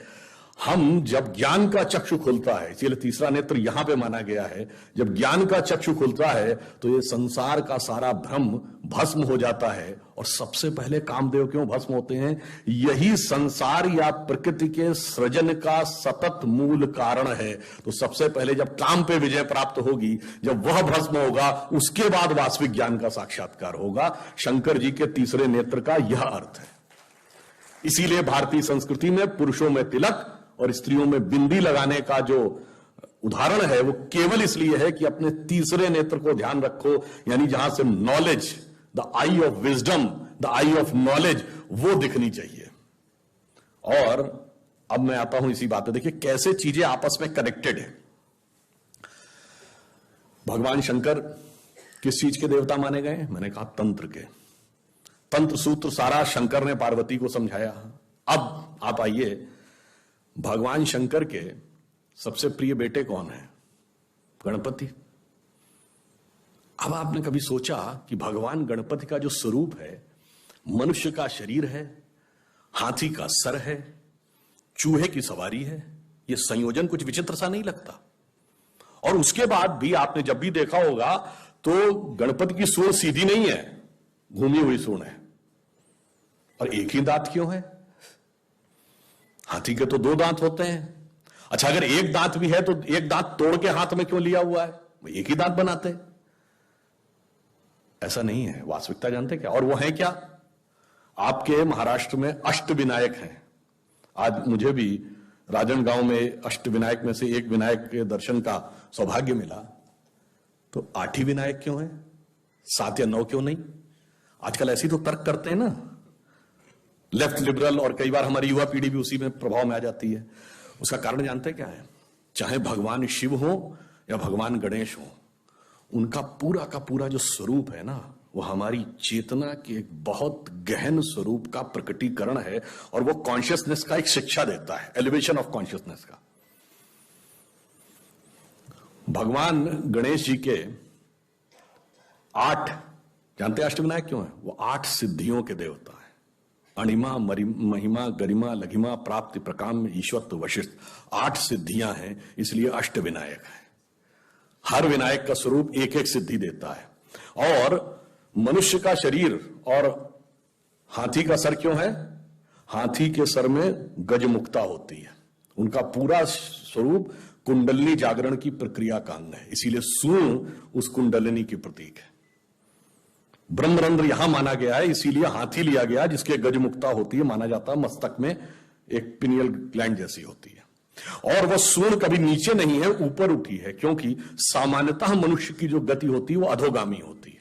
हम जब ज्ञान का चक्षु खुलता है, इसीलिए तीसरा नेत्र यहां पे माना गया है, जब ज्ञान का चक्षु खुलता है तो ये संसार का सारा भ्रम भस्म हो जाता है। और सबसे पहले कामदेव क्यों भस्म होते हैं? यही संसार या प्रकृति के सृजन का सतत मूल कारण है। तो सबसे पहले जब काम पे विजय प्राप्त होगी, जब वह भस्म होगा, उसके बाद वास्तविक ज्ञान का साक्षात्कार होगा। शंकर जी के तीसरे नेत्र का यह अर्थ है। इसीलिए भारतीय संस्कृति में पुरुषों में तिलक और स्त्रियों में बिंदी लगाने का जो उदाहरण है, वो केवल इसलिए है कि अपने तीसरे नेत्र को ध्यान रखो, यानी जहां से knowledge, the I of wisdom, the I of knowledge, वो दिखनी चाहिए। और अब मैं आता हूं इसी बात पे। देखिए कैसे चीजें आपस में कनेक्टेड है। भगवान शंकर किस चीज के देवता माने गए? मैंने कहा तंत्र के। तंत्र सूत्र सारा शंकर ने पार्वती को समझाया। अब आप आइए, भगवान शंकर के सबसे प्रिय बेटे कौन है? गणपति। अब आपने कभी सोचा कि भगवान गणपति का जो स्वरूप है, मनुष्य का शरीर है, हाथी का सर है, चूहे की सवारी है, यह संयोजन कुछ विचित्र सा नहीं लगता? और उसके बाद भी आपने जब भी देखा होगा तो गणपति की सूंड सीधी नहीं है, घूमी हुई सूंड है। और एक ही दांत क्यों है? हाथी के तो 2 दांत होते हैं। अच्छा, अगर एक दांत भी है तो एक दांत तोड़ के हाथ में क्यों लिया हुआ है? एक ही दांत बनाते। ऐसा नहीं है, वास्तविकता जानते क्या? और वो है क्या? आपके महाराष्ट्र में अष्टविनायक हैं। आज मुझे भी राजनगांव में अष्टविनायक में से एक विनायक के दर्शन का सौभाग्य मिला। तो 8 ही विनायक क्यों है? 7 या 9 क्यों नहीं? आजकल ऐसी तो तर्क करते हैं ना, लेफ्ट लिबरल, और कई बार हमारी युवा पीढ़ी भी उसी में प्रभाव में आ जाती है। उसका कारण जानते क्या है? चाहे भगवान शिव हो या भगवान गणेश हो, उनका पूरा का पूरा जो स्वरूप है ना, वो हमारी चेतना के एक बहुत गहन स्वरूप का प्रकटीकरण है, और वो कॉन्शियसनेस का एक शिक्षा देता है, एलिवेशन ऑफ कॉन्शियसनेस का। भगवान गणेश जी के 8, जानते अष्टविनायक क्यों है? वो 8 सिद्धियों के देवता है। अणिमा, महिमा, गरिमा, लघिमा, प्राप्ति, प्रकाम, ईश्वरत्व, वशिष्ठ, 8 सिद्धियां हैं, इसलिए अष्टविनायक है। हर विनायक का स्वरूप एक एक सिद्धि देता है। और मनुष्य का शरीर और हाथी का सर क्यों है? हाथी के सर में गजमुक्ता होती है। उनका पूरा स्वरूप कुंडलिनी जागरण की प्रक्रिया का अंग है, इसीलिए सूंड उस कुंडलिनी की प्रतीक है। ब्रह्मरंध्र यहां माना गया है, इसीलिए हाथी लिया गया, जिसके गजमुक्ता होती है। माना जाता है मस्तक में एक पिनियल ग्लैंड जैसी होती है। और वह सूंड कभी नीचे नहीं है, ऊपर उठी है, क्योंकि सामान्यतः मनुष्य की जो गति होती है वो अधोगामी होती है।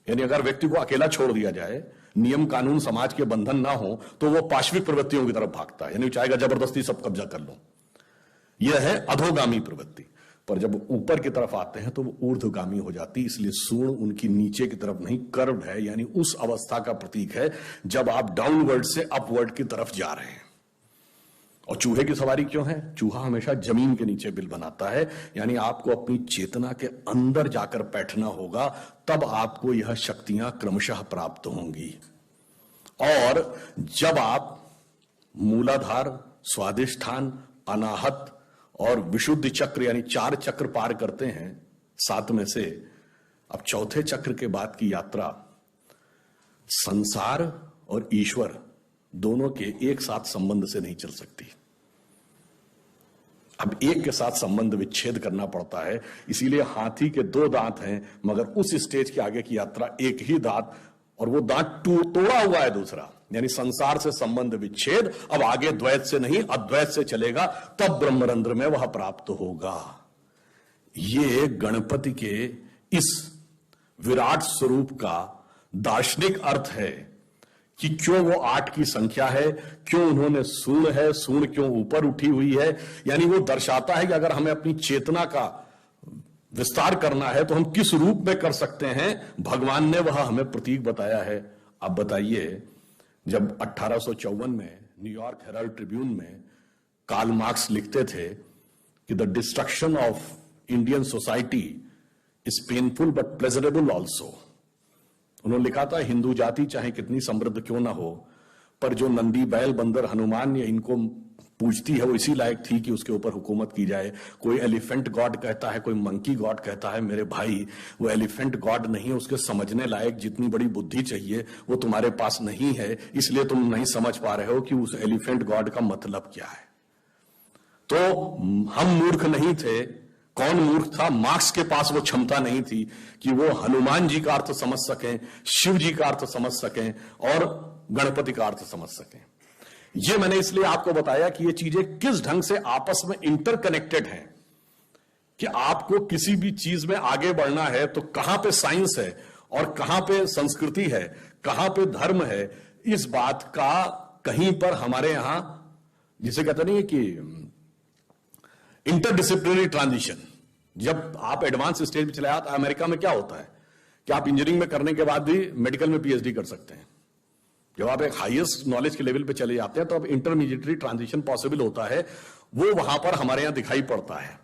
यानी अगर व्यक्ति को अकेला छोड़ दिया जाए, नियम कानून समाज के बंधन ना हो, तो वो पाश्विक प्रवृत्तियों की तरफ भागता है, यानी चाहेगा जबरदस्ती सब कब्जा कर लो। यह है अधोगामी प्रवृत्ति। पर जब ऊपर की तरफ आते हैं तो वो ऊर्ध्वगामी हो जाती है, इसलिए सूंड उनकी नीचे की तरफ नहीं, कर्व्ड है, यानी उस अवस्था का प्रतीक है जब आप डाउनवर्ड से अपवर्ड की तरफ जा रहे हैं। और चूहे की सवारी क्यों है? चूहा हमेशा जमीन के नीचे बिल बनाता है, यानी आपको अपनी चेतना के अंदर जाकर बैठना होगा, तब आपको यह शक्तियां क्रमशः प्राप्त होंगी। और जब आप मूलाधार, स्वादिष्ठान, अनाहत और विशुद्ध चक्र यानी 4 चक्र पार करते हैं 7 में से, अब चौथे चक्र के बाद की यात्रा संसार और ईश्वर दोनों के एक साथ संबंध से नहीं चल सकती। अब एक के साथ संबंध विच्छेद करना पड़ता है, इसीलिए हाथी के 2 दांत हैं, मगर उस स्टेज के आगे की यात्रा एक ही दांत, और वो दांत तोड़ा हुआ है दूसरा, यानी संसार से संबंध विच्छेद। अब आगे द्वैत से नहीं अद्वैत से चलेगा, तब ब्रह्मरंध्र में वह प्राप्त होगा। ये गणपति के इस विराट स्वरूप का दार्शनिक अर्थ है कि क्यों वो 8 की संख्या है, क्यों उन्होंने सूंड है, सूंड क्यों ऊपर उठी हुई है। यानी वो दर्शाता है कि अगर हमें अपनी चेतना का विस्तार करना है तो हम किस रूप में कर सकते हैं। भगवान ने वह हमें प्रतीक बताया है। अब बताइए, जब 1854 में न्यूयॉर्क हेराल्ड ट्रिब्यून में कार्ल मार्क्स लिखते थे कि the destruction of Indian society is painful but pleasurable also, उन्होंने लिखा था हिंदू जाति चाहे कितनी समृद्ध क्यों ना हो, पर जो नंदी, बैल, बंदर, हनुमान या इनको पूजती है वो इसी लायक थी कि उसके ऊपर हुकूमत की जाए। कोई एलिफेंट गॉड कहता है, कोई मंकी गॉड कहता है। मेरे भाई, वो एलिफेंट गॉड नहीं है, उसके समझने लायक जितनी बड़ी बुद्धि चाहिए वो तुम्हारे पास नहीं है, इसलिए तुम नहीं समझ पा रहे हो कि उस एलिफेंट गॉड का मतलब क्या है। तो हम मूर्ख नहीं थे। कौन मूर्ख था? मार्क्स के पास वो क्षमता नहीं थी कि वो हनुमान जी का अर्थ समझ सकें, शिव जी का अर्थ समझ सकें और गणपति का अर्थ समझ सकें। ये मैंने इसलिए आपको बताया कि ये चीजें किस ढंग से आपस में इंटरकनेक्टेड हैं, कि आपको किसी भी चीज में आगे बढ़ना है तो कहां पे साइंस है और कहां पे संस्कृति है, कहां पे धर्म है, इस बात का कहीं पर हमारे यहां जिसे कहते नहीं है कि इंटरडिसिप्लिनरी ट्रांजिशन, जब आप एडवांस स्टेज पे चले आते। अमेरिका में क्या होता है, कि आप इंजीनियरिंग में करने के बाद भी मेडिकल में पीएचडी कर सकते हैं। जब आप एक हाईएस्ट नॉलेज के लेवल पे चले जाते हैं तो अब इंटरमीडिएटरी ट्रांजिशन पॉसिबल होता है, वो वहां पर हमारे यहां दिखाई पड़ता है।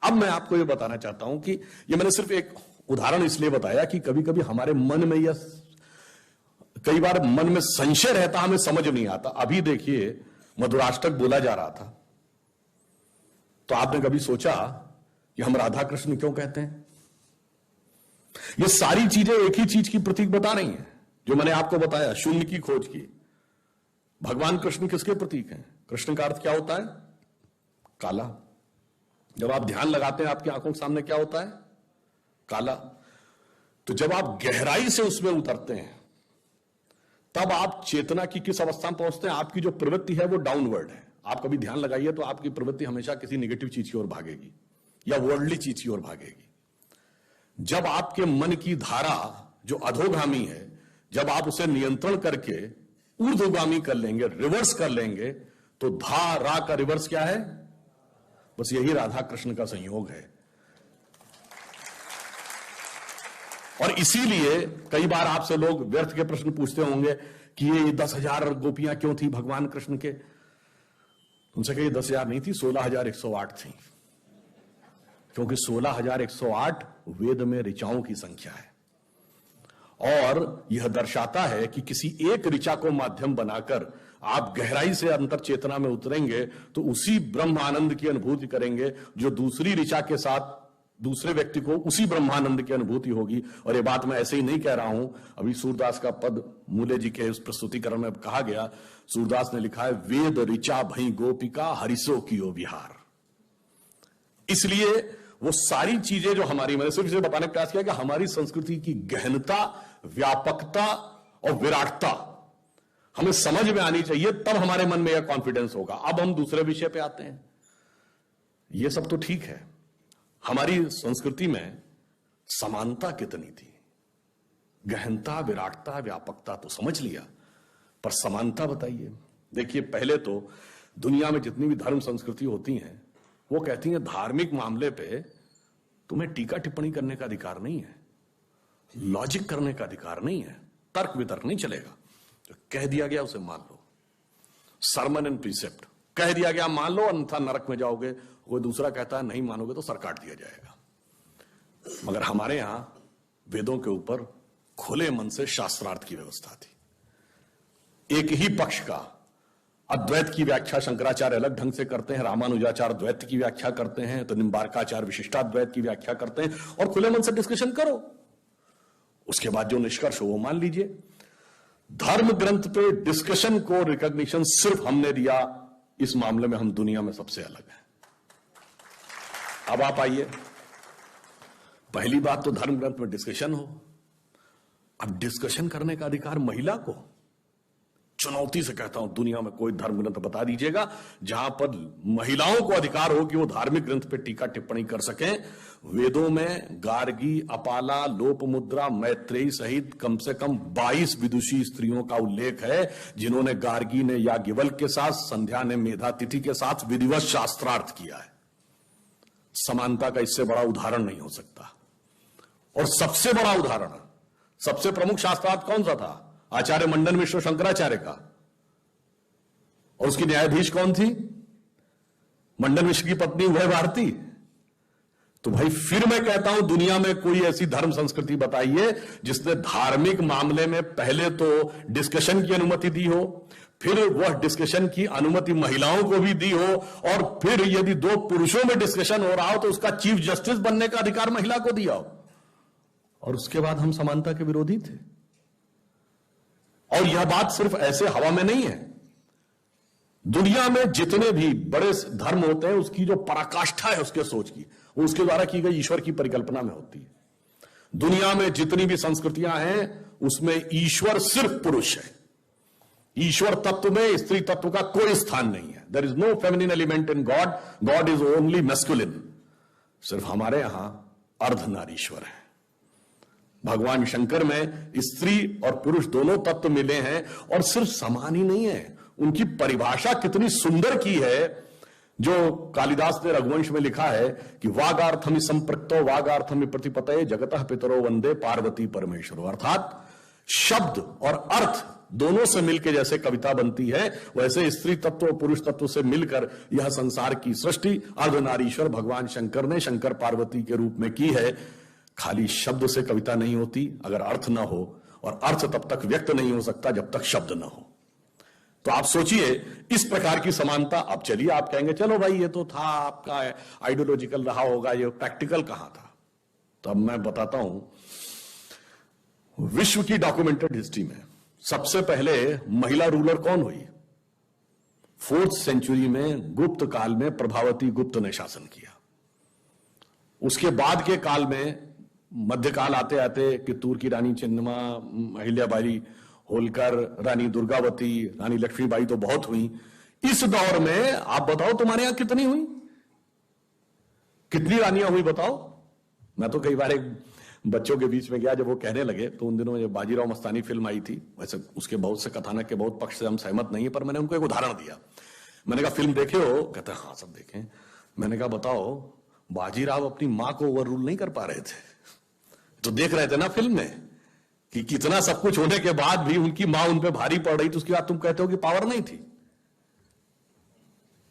अब मैं आपको ये बताना चाहता हूं कि ये मैंने सिर्फ एक उदाहरण इसलिए बताया कि कभी कभी हमारे मन में या कई बार मन में संशय रहता, हमें समझ नहीं आता। अभी देखिए मधुराष्टक बोला जा रहा था, तो आपने कभी सोचा कि हम राधा कृष्ण क्यों कहते हैं? ये सारी चीजें एक ही चीज की प्रतीक बता रही हैं, जो मैंने आपको बताया, शून्य की खोज की। भगवान कृष्ण किसके प्रतीक हैं? कृष्ण का अर्थ क्या होता है? काला। जब आप ध्यान लगाते हैं आपकी आंखों के सामने क्या होता है? काला। तो जब आप गहराई से उसमें उतरते हैं तब आप चेतना की किस अवस्था में पहुंचते हैं? आपकी जो प्रवृत्ति है वो डाउनवर्ड है। आप कभी ध्यान लगाइए तो आपकी प्रवृत्ति हमेशा किसी नेगेटिव चीज की ओर भागेगी या वर्ल्डली चीज की ओर भागेगी। जब आपके मन की धारा जो अधोगामी है, जब आप उसे नियंत्रण करके ऊर्ध्वगामी कर लेंगे, रिवर्स कर लेंगे, तो धारा का रिवर्स क्या है? बस यही राधा कृष्ण का संयोग है। और इसीलिए कई बार आपसे लोग व्यर्थ के प्रश्न पूछते होंगे कि ये 10,000 गोपियां क्यों थी भगवान कृष्ण के? उनसे कहिए 10,000 नहीं थी, 16,108 थी, क्योंकि 16,108 वेद में ऋचाओं की संख्या है। और यह दर्शाता है कि किसी एक ऋचा को माध्यम बनाकर आप गहराई से अंतर चेतना में उतरेंगे तो उसी ब्रह्मानंद की अनुभूति करेंगे जो दूसरी ऋचा के साथ दूसरे व्यक्ति को उसी ब्रह्मानंद की अनुभूति होगी। और ये बात मैं ऐसे ही नहीं कह रहा हूं, अभी सूरदास का पद मूले जी के उस प्रस्तुतिकरण में कहा गया। सूरदास ने लिखा है, वेद ऋचा भई गोपिका हरिसो कियो विहार। इसलिए वो सारी चीजें जो हमारी, मैंने सिर्फ इसे बताने का प्रयास किया कि हमारी संस्कृति की गहनता, व्यापकता और विराटता हमें समझ में आनी चाहिए, तब हमारे मन में यह कॉन्फिडेंस होगा। अब हम दूसरे विषय पे आते हैं। यह सब तो ठीक है, हमारी संस्कृति में समानता कितनी थी? गहनता, विराटता, व्यापकता तो समझ लिया, पर समानता बताइए। देखिए, पहले तो दुनिया में जितनी भी धर्म संस्कृति होती हैं वो कहती हैं धार्मिक मामले पे तुम्हें टीका टिप्पणी करने का अधिकार नहीं है, लॉजिक करने का अधिकार नहीं है, तर्क वितर्क नहीं चलेगा। तो कह दिया गया उसे मान लो, सरमन एंड प्रीसेप्ट कह दिया गया मान लो, अन्यथा नरक में जाओगे। कोई दूसरा कहता है नहीं मानोगे तो सर काट दिया जाएगा। मगर हमारे यहां वेदों के ऊपर खुले मन से शास्त्रार्थ की व्यवस्था थी। एक ही पक्ष का अद्वैत की व्याख्या शंकराचार्य अलग ढंग से करते हैं, रामानुजाचार्य द्वैत की व्याख्या करते हैं, तो निम्बार्काचार्य विशिष्टाद्वैत की व्याख्या करते हैं, और खुले मन से डिस्कशन करो। उसके बाद जो निष्कर्ष हो वो मान लीजिए। धर्म ग्रंथ पे डिस्कशन को रिकॉग्निशन सिर्फ हमने दिया, इस मामले में हम दुनिया में सबसे अलग हैं। अब आप आइए, पहली बात तो धर्म ग्रंथ में डिस्कशन हो। अब डिस्कशन करने का अधिकार महिला को, चुनौती से कहता हूं दुनिया में कोई धर्म ग्रंथ बता दीजिएगा जहां पर महिलाओं को अधिकार हो कि वो धार्मिक ग्रंथ पे टीका टिप्पणी कर सकें। वेदों में गार्गी, अपाला, लोपमुद्रा, मैत्रेयी सहित कम से कम 22 विदुषी स्त्रियों का उल्लेख है, जिन्होंने, गार्गी ने याज्ञवल्क्य के साथ, संध्या ने मेधातिथि के साथ विधिवत शास्त्रार्थ किया है। समानता का इससे बड़ा उदाहरण नहीं हो सकता। और सबसे बड़ा उदाहरण, सबसे प्रमुख शास्त्रार्थ कौन सा था? आचार्य मंडन मिश्र शंकराचार्य का। और उसकी न्यायाधीश कौन थी? मंडन मिश्र की पत्नी उभय भारती। तो भाई फिर मैं कहता हूं दुनिया में कोई ऐसी धर्म संस्कृति बताइए जिसने धार्मिक मामले में पहले तो डिस्कशन की अनुमति दी हो, फिर वह डिस्कशन की अनुमति महिलाओं को भी दी हो, और फिर यदि 2 पुरुषों में डिस्कशन हो रहा हो तो उसका चीफ जस्टिस बनने का अधिकार महिला को दिया हो। और उसके बाद हम समानता के विरोधी थे। और यह बात सिर्फ ऐसे हवा में नहीं है। दुनिया में जितने भी बड़े धर्म होते हैं उसकी जो पराकाष्ठा है उसके सोच की, वो उसके द्वारा की गई ईश्वर की परिकल्पना में होती है। दुनिया में जितनी भी संस्कृतियां हैं उसमें ईश्वर सिर्फ पुरुष है। ईश्वर तत्व में स्त्री तत्व का कोई स्थान नहीं है। There is no feminine element in God, God is only masculine. सिर्फ हमारे यहां अर्धनारीश्वर है। भगवान शंकर में स्त्री और पुरुष दोनों तत्व मिले हैं, और सिर्फ समान ही नहीं है, उनकी परिभाषा कितनी सुंदर की है। जो कालिदास ने रघुवंश में लिखा है कि वागार्थमि संपृक्तो वागार्थमि प्रतिपतये जगतः पितरो वंदे पार्वती परमेश्वरो, अर्थात शब्द और अर्थ दोनों से मिलकर जैसे कविता बनती है, वैसे स्त्री तत्व और पुरुष तत्व से मिलकर यह संसार की सृष्टि अर्धनारीश्वर भगवान शंकर ने शंकर पार्वती के रूप में की है। खाली शब्द से कविता नहीं होती अगर अर्थ ना हो, और अर्थ तब तक व्यक्त नहीं हो सकता जब तक शब्द ना हो। तो आप सोचिए इस प्रकार की समानता। अब चलिए आप कहेंगे चलो भाई ये तो था आपका आइडियोलॉजिकल रहा होगा, ये प्रैक्टिकल कहां था। तो अब मैं बताता हूं, विश्व की डॉक्यूमेंटेड हिस्ट्री में सबसे पहले महिला रूलर कौन हुई? 4th सेंचुरी में गुप्त काल में प्रभावती गुप्त ने शासन किया। उसके बाद के काल में मध्यकाल आते आते कित्तूर की रानी चेन्नम्मा, अहिल्याबाई होलकर, रानी दुर्गावती, रानी लक्ष्मीबाई तो बहुत हुई। इस दौर में आप बताओ तुम्हारे यहां कितनी हुई, कितनी रानियां हुई बताओ? मैं तो कई बार एक बच्चों के बीच में गया, जब वो कहने लगे तो उन दिनों जब बाजीराव मस्तानी फिल्म आई थी, वैसे उसके बहुत से कथानक के बहुत पक्ष से हम सहमत नहीं है, पर मैंने उनको एक उदाहरण दिया। मैंने कहा फिल्म देखे हो? कहते हाँ सब देखे। मैंने कहा बताओ बाजीराव अपनी मां को ओवर रूल नहीं कर पा रहे थे? तो देख रहे थे ना फिल्म में कि कितना सब कुछ होने के बाद भी उनकी मां उन पे भारी पड़ रही थी, उसके बाद तुम कहते हो कि पावर नहीं थी।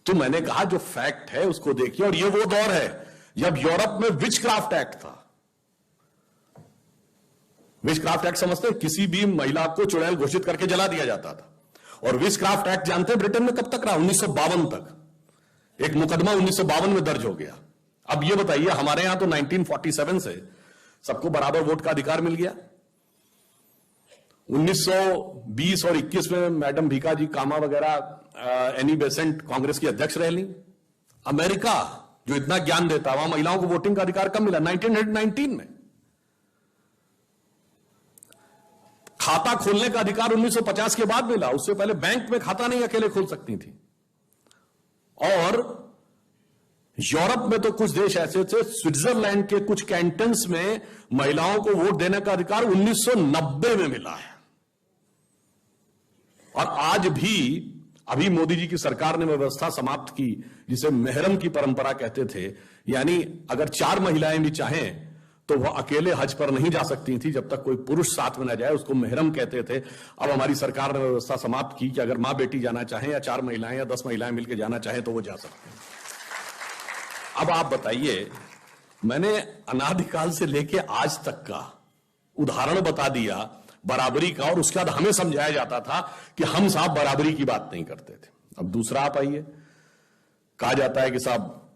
तो मैंने कहा जो फैक्ट है उसको देखिए, और ये वो दौर है जब यूरोप में विचक्राफ्ट एक्ट था। विचक्राफ्ट एक्ट समझते हैं? किसी भी महिला को चुड़ैल घोषित करके जला दिया जाता था। और विचक्राफ्ट एक्ट जानते हैं ब्रिटेन में कब तक रहा? 1952 तक। एक मुकदमा 1952 में दर्ज हो गया। अब ये बताइए हमारे यहां तो 1947 से सबको बराबर वोट का अधिकार मिल गया। 1920 और 21 में मैडम भीका जी कामा वगैरह, एनी बेसेंट कांग्रेस की अध्यक्ष रह ली। अमेरिका जो इतना ज्ञान देता, वहां महिलाओं को वोटिंग का अधिकार कब मिला? 1919 में। खाता खोलने का अधिकार 1950 के बाद मिला, उससे पहले बैंक में खाता नहीं अकेले खोल सकती थी। और यूरोप में तो कुछ देश ऐसे थे, स्विट्जरलैंड के कुछ कैंटन्स में महिलाओं को वोट देने का अधिकार 1990 में मिला है। और आज भी अभी मोदी जी की सरकार ने व्यवस्था समाप्त की जिसे मेहरम की परंपरा कहते थे, यानी अगर 4 महिलाएं भी चाहें तो वह अकेले हज पर नहीं जा सकती थी जब तक कोई पुरुष साथ में न जाए, उसको मेहरम कहते थे। अब हमारी सरकार ने व्यवस्था समाप्त की कि अगर मां बेटी जाना चाहें या 4 महिलाएं या 10 महिलाएं मिलकर जाना चाहें तो वो जा सकते हैं। अब आप बताइए, मैंने अनादिकाल से लेके आज तक का उदाहरण बता दिया बराबरी का, और उसके बाद हमें समझाया जाता था कि हम साहब बराबरी की बात नहीं करते थे। अब दूसरा आप आइए, कहा जाता है कि साहब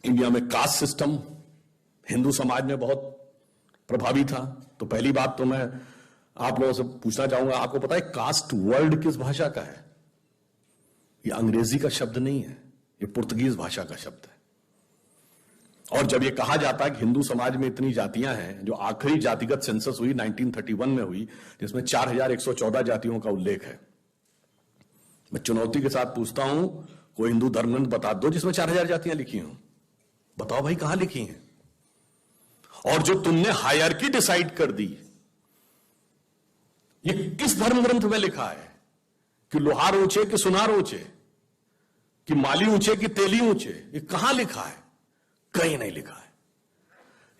इंडिया में कास्ट सिस्टम हिंदू समाज में बहुत प्रभावी था। तो पहली बात तो मैं आप लोगों से पूछना चाहूंगा, आपको पता है कास्ट वर्ड किस भाषा का है? ये अंग्रेजी का शब्द नहीं है, ये पुर्तगीज भाषा का शब्द है। और जब ये कहा जाता है कि हिंदू समाज में इतनी जातियां हैं, जो आखिरी जातिगत सेंसस हुई 1931 में हुई, जिसमें 4114 जातियों का उल्लेख है, मैं चुनौती के साथ पूछता हूं कोई हिंदू धर्मग्रंथ बता दो जिसमें 4000 जातियां लिखी हों। बताओ भाई कहां लिखी हैं? और जो तुमने हायरार्की डिसाइड कर दी, ये किस धर्म ग्रंथ में लिखा है कि लोहार ऊंचे कि सुनार ऊंचे, कि माली ऊंचे कि तेली ऊंचे? ये कहां लिखा है? कहीं नहीं लिखा है।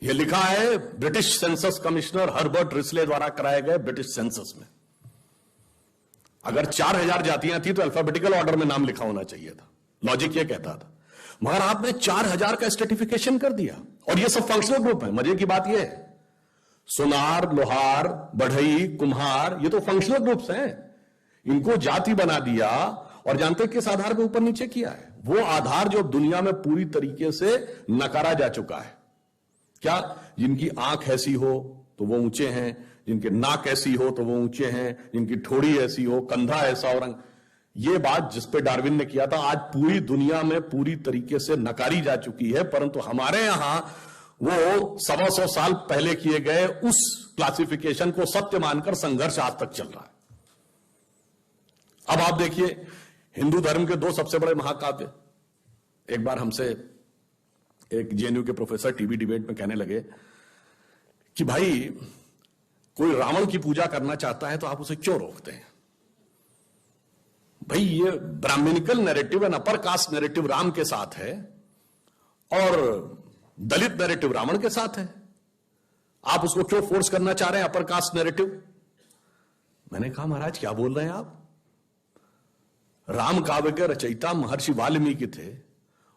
यह लिखा है British census commissioner Herbert Risley द्वारा कराए गए ब्रिटिश सेंसस में। अगर 4000 जातियां थी तो अल्फाबेटिकल ऑर्डर में नाम लिखा होना चाहिए था, लॉजिक यह कहता था। मगर आपने 4000 का स्ट्रेटिफिकेशन कर दिया, और ये सब फंक्शनल ग्रुप है। मजे की बात यह है, सुनार, लोहार, बढ़ई, कुम्हार, ये तो फंक्शनल ग्रुप्स हैं। इनको जाति बना दिया, और जानते किस आधार पे ऊपर नीचे किया है? वो आधार जो दुनिया में पूरी तरीके से नकारा जा चुका है। क्या? जिनकी आंख ऐसी हो तो वो ऊंचे हैं, जिनके नाक ऐसी हो तो वो ऊंचे हैं, जिनकी ठोड़ी ऐसी हो, कंधा ऐसा हो, रंग। ये बात जिस पे डार्विन ने किया था आज पूरी दुनिया में पूरी तरीके से नकारी जा चुकी है। परंतु हमारे यहां वो 125 साल पहले किए गए उस क्लासिफिकेशन को सत्य मानकर संघर्ष आज तक चल रहा है। अब आप देखिए, हिंदू धर्म के 2 सबसे बड़े महाकाव्य, एक बार हमसे एक जेएनयू के प्रोफेसर टीवी डिबेट में कहने लगे कि भाई कोई रावण की पूजा करना चाहता है तो आप उसे क्यों रोकते हैं? भाई ये Brahminical narrative and upper caste narrative Ram के साथ है और दलित नैरेटिव रावण के साथ है। आप उसको क्यों फोर्स करना चाह रहे हैं अपर कास्ट नैरेटिव? मैंने कहा महाराज क्या बोल रहे हैं आप? राम काव्य के रचयिता महर्षि वाल्मीकि थे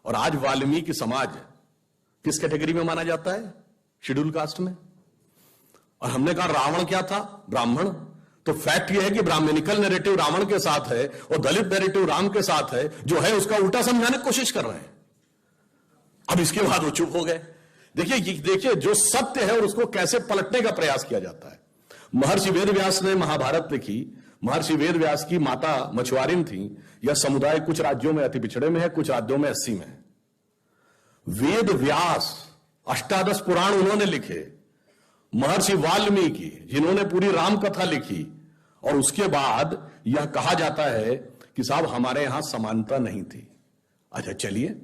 और आज वाल्मीकि समाज किस कैटेगरी में माना जाता है? शेड्यूल कास्ट में। और हमने कहा रावण क्या था? ब्राह्मण। तो फैक्ट यह है कि ब्राह्मणिकल नैरेटिव रावण के साथ है और दलित नैरेटिव राम के साथ है, जो है उसका उल्टा समझाने की कोशिश कर रहे हैं। अब इसके बाद वो चुप हो गए। देखिए जो सत्य है और उसको कैसे पलटने का प्रयास किया जाता है। महर्षि वेदव्यास ने महाभारत लिखी। महर्षि वेदव्यास की माता मछुआरिन थी। यह समुदाय कुछ राज्यों में अति पिछड़े में है, कुछ राज्यों में 80 में है। वेद व्यास 18 पुराण उन्होंने लिखे। महर्षि वाल्मीकि जिन्होंने पूरी राम कथा लिखी, और उसके बाद यह कहा जाता है कि साहब हमारे यहां समानता नहीं थी। अच्छा चलिए,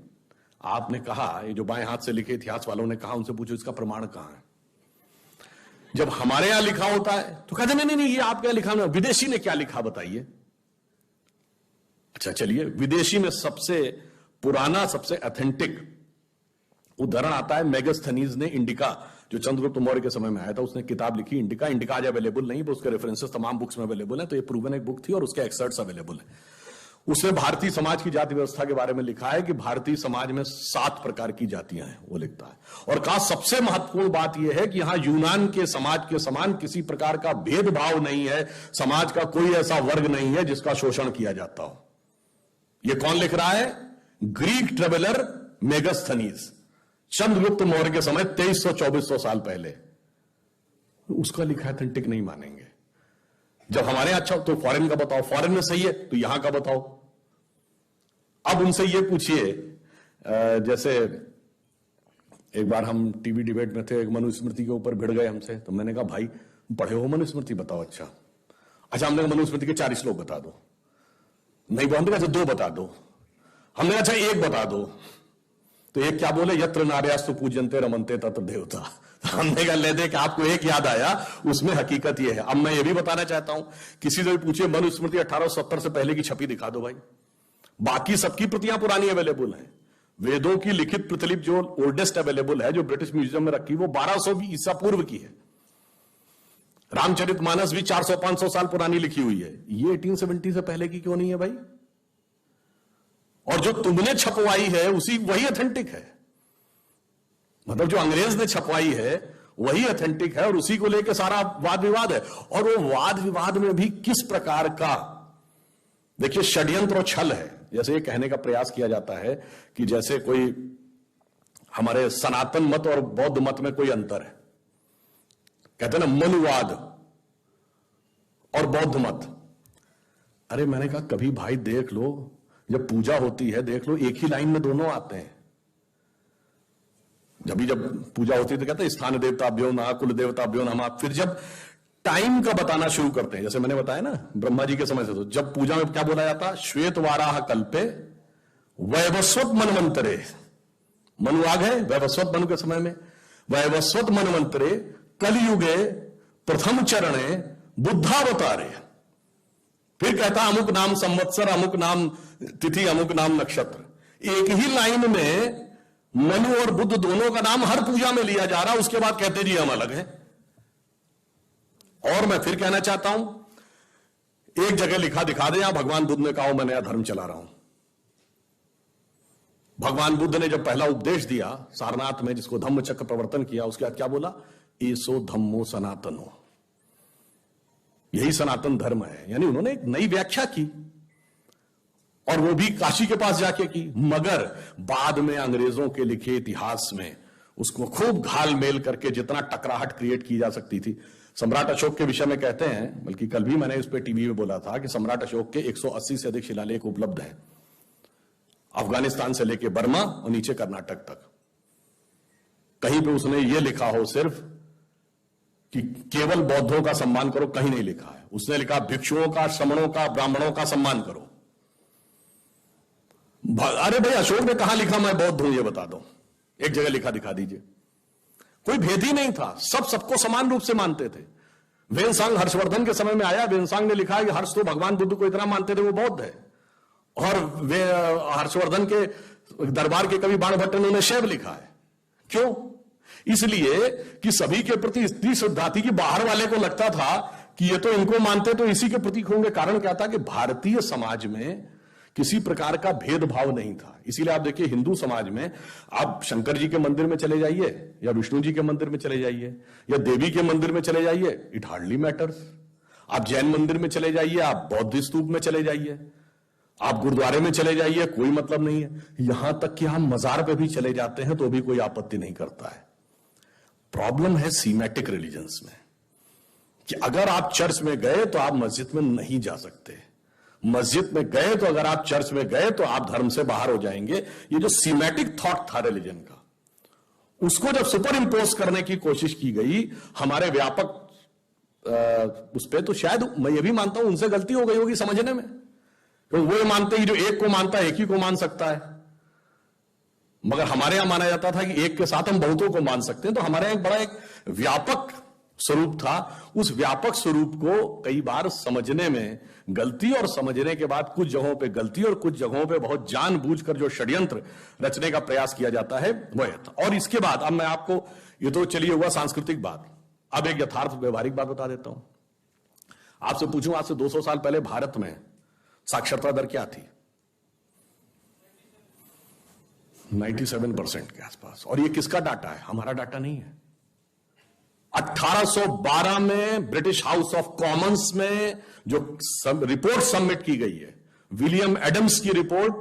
आपने कहा, ये जो बाएं हाथ से लिखे इतिहास वालों ने कहा, उनसे पूछो इसका प्रमाण कहां है? जब हमारे यहां लिखा होता है तो कहते नहीं ये आप क्या लिखा, विदेशी ने क्या लिखा बताइए। अच्छा चलिए, विदेशी में सबसे पुराना सबसे ऑथेंटिक उदाहरण आता है मेगास्थनीज ने इंडिका, जो चंद्रगुप्त मौर्य के समय में आया था, उसने किताब लिखी इंडिका। इंडिका आज अवेलेबल नहीं, उसके रेफरेंसेस तमाम बुक्स में अवेलेबल है। तो ये प्रूवन एक बुक थी और उसके एक्सर्ट्स अवेलेबल है। उसने भारतीय समाज की जाति व्यवस्था के बारे में लिखा है कि भारतीय समाज में 7 प्रकार की जातियां हैं, वो लिखता है। और कहा सबसे महत्वपूर्ण बात यह है कि यहां यूनान के समाज के समान किसी प्रकार का भेदभाव नहीं है, समाज का कोई ऐसा वर्ग नहीं है जिसका शोषण किया जाता हो। यह कौन लिख रहा है? ग्रीक ट्रेवलर मेगास्थनीज, चंद्रगुप्त मौर्य के समय 2300-2400 साल पहले। उसका लिखा ऑथेंटिक नहीं मानेंगे। जब हमारे अच्छा तो फॉरेन का बताओ, फॉरेन में सही है तो यहां का बताओ। अब उनसे ये पूछिए, जैसे एक बार हम टीवी डिबेट में थे, एक मनुस्मृति के ऊपर भिड़ गए हमसे, तो मैंने कहा भाई पढ़े हो मनुस्मृति, बताओ। अच्छा हमने कहा मनुस्मृति के 4 श्लोक बता दो। नहीं बोलते, अच्छा 2 बता दो। हमने कहा अच्छा 1 बता दो। तो एक क्या बोले, यत्र नार्यास्तु पूज्यन्ते रमन्ते तत्र देवता। हमने कहा ले दे कि आपको एक याद आया, उसमें हकीकत यह है। अब मैं ये भी बताना चाहता हूं, किसी से भी पूछिए मनुस्मृति 1870 से पहले की छपी दिखा दो भाई। बाकी सबकी प्रतियां पुरानी अवेलेबल हैं। वेदों की लिखित प्रतिलिपि जो ओल्डेस्ट अवेलेबल है, जो ब्रिटिश म्यूजियम में रखी, वो 1200 ईसा पूर्व की है। रामचरितमानस भी 400-500 साल पुरानी लिखी हुई है। ये 1870 से पहले की क्यों नहीं है भाई? और जो तुमने छपवाई है वही ऑथेंटिक है। मतलब जो अंग्रेज ने छपवाई है वही ऑथेंटिक है, और उसी को लेकर सारा वाद विवाद है। और वो वाद विवाद में भी किस प्रकार का, देखिए, षड्यंत्र और छल है। जैसे ये कहने का प्रयास किया जाता है कि जैसे कोई हमारे सनातन मत और बौद्ध मत में कोई अंतर है। कहते हैं ना मनुवाद और बौद्ध मत। अरे मैंने कहा कभी भाई देख लो, जब पूजा होती है देख लो, एक ही लाइन में दोनों आते हैं। जब पूजा होती है तो कहते हैं स्थान देवताभ्यो नमः, कुल देवताभ्यो नमः। फिर जब टाइम का बताना शुरू करते हैं, जैसे मैंने बताया ना ब्रह्मा जी के समय से, तो जब पूजा में क्या बोला जाता? श्वेत वाराह कल्पे वैवस्वत मनवंतरे। मनु आ गए वैवस्वत मनु के समय में। वैवस्वत मनवंतरे कलयुगे प्रथम चरणे बुद्धावतारे। फिर कहता अमुक नाम संवत्सर, अमुक नाम तिथि, अमुक नाम नक्षत्र। एक ही लाइन में मनु और बुद्ध दोनों का नाम हर पूजा में लिया जा रहा। उसके बाद कहते जी हम अलग हैं। और मैं फिर कहना चाहता हूं, एक जगह लिखा दिखा दे यहां भगवान बुद्ध ने कहा मैं नया धर्म चला रहा हूं। भगवान बुद्ध ने जब पहला उपदेश दिया सारनाथ में, जिसको धम्म चक्र प्रवर्तन किया, उसके बाद क्या बोला? एसो धम्मो सनातनो। यही सनातन धर्म है। यानी उन्होंने एक नई व्याख्या की, और वो भी काशी के पास जाके की। मगर बाद में अंग्रेजों के लिखे इतिहास में उसको खूब घाल मेल करके जितना टकराहट क्रिएट की जा सकती थी। सम्राट अशोक के विषय में कहते हैं, बल्कि कल भी मैंने इस पे टीवी में बोला था कि सम्राट अशोक के 180 से अधिक शिलालेख उपलब्ध हैं, अफगानिस्तान से लेकर बर्मा और नीचे कर्नाटक तक। कहीं पे उसने ये लिखा हो सिर्फ कि केवल बौद्धों का सम्मान करो, कहीं नहीं लिखा है। उसने लिखा भिक्षुओं का, श्रमणों का, ब्राह्मणों का सम्मान करो। अरे भाई अशोक ने कहां लिखा मैं बौद्ध हूं, ये बता दो। एक जगह लिखा दिखा दीजिए। कोई भेद ही नहीं था, सब सबको समान रूप से मानते थे। वेनसांग हर्षवर्धन के समय में आया, वेनसांग ने लिखा है कि हर्ष तो भगवान बुद्ध को इतना मानते थे वो बौद्ध है। और वे हर्षवर्धन के दरबार के कवि बाणभट्ट ने उन्हें शैव लिखा है। क्यों? इसलिए कि सभी के प्रति इतनी श्रद्धा थी कि बाहर वाले को लगता था कि ये तो इनको मानते तो इसी के प्रतीक होंगे। कारण क्या था कि भारतीय समाज में किसी प्रकार का भेदभाव नहीं था। इसीलिए आप देखिए हिंदू समाज में आप शंकर जी के मंदिर में चले जाइए या विष्णु जी के मंदिर में चले जाइए या देवी के मंदिर में चले जाइए, इट हार्डली मैटर्स। आप जैन मंदिर में चले जाइए, आप बौद्ध स्तूप में चले जाइए, आप गुरुद्वारे में चले जाइए, कोई मतलब नहीं है। यहां तक कि हम मजार पे भी चले जाते हैं तो भी कोई आपत्ति नहीं करता है। प्रॉब्लम है सीमेटिक रिलीजन्स में कि अगर आप चर्च में गए तो आप मस्जिद में नहीं जा सकते, मस्जिद में गए तो अगर आप चर्च में गए तो आप धर्म से बाहर हो जाएंगे। ये जो सीमेटिक थॉट था रिलीजन का, उसको जब सुपर इंपोज करने की कोशिश की गई हमारे व्यापक उस पर, तो शायद मैं ये भी मानता हूं उनसे गलती हो गई होगी समझने में। तो वो ये मानते हैं जो एक को मानता है एक ही को मान सकता है, मगर हमारे यहां माना जाता था कि एक के साथ हम बहुतों को मान सकते हैं। तो हमारे यहां एक बड़ा एक व्यापक स्वरूप था। उस व्यापक स्वरूप को कई बार समझने में गलती और समझने के बाद कुछ जगहों पे गलती और कुछ जगहों पे बहुत जानबूझकर जो षड्यंत्र रचने का प्रयास किया जाता है वह था। और इसके बाद अब मैं आपको, ये तो चलिए हुआ सांस्कृतिक बात, अब एक यथार्थ व्यवहारिक बात बता देता हूं। आपसे पूछूं आज से 200 साल पहले भारत में साक्षरता दर क्या थी? 97% के आसपास। और ये किसका डाटा है? हमारा डाटा नहीं है। 1812 में ब्रिटिश हाउस ऑफ कॉमन्स में जो रिपोर्ट सबमिट की गई है, विलियम एडम्स की report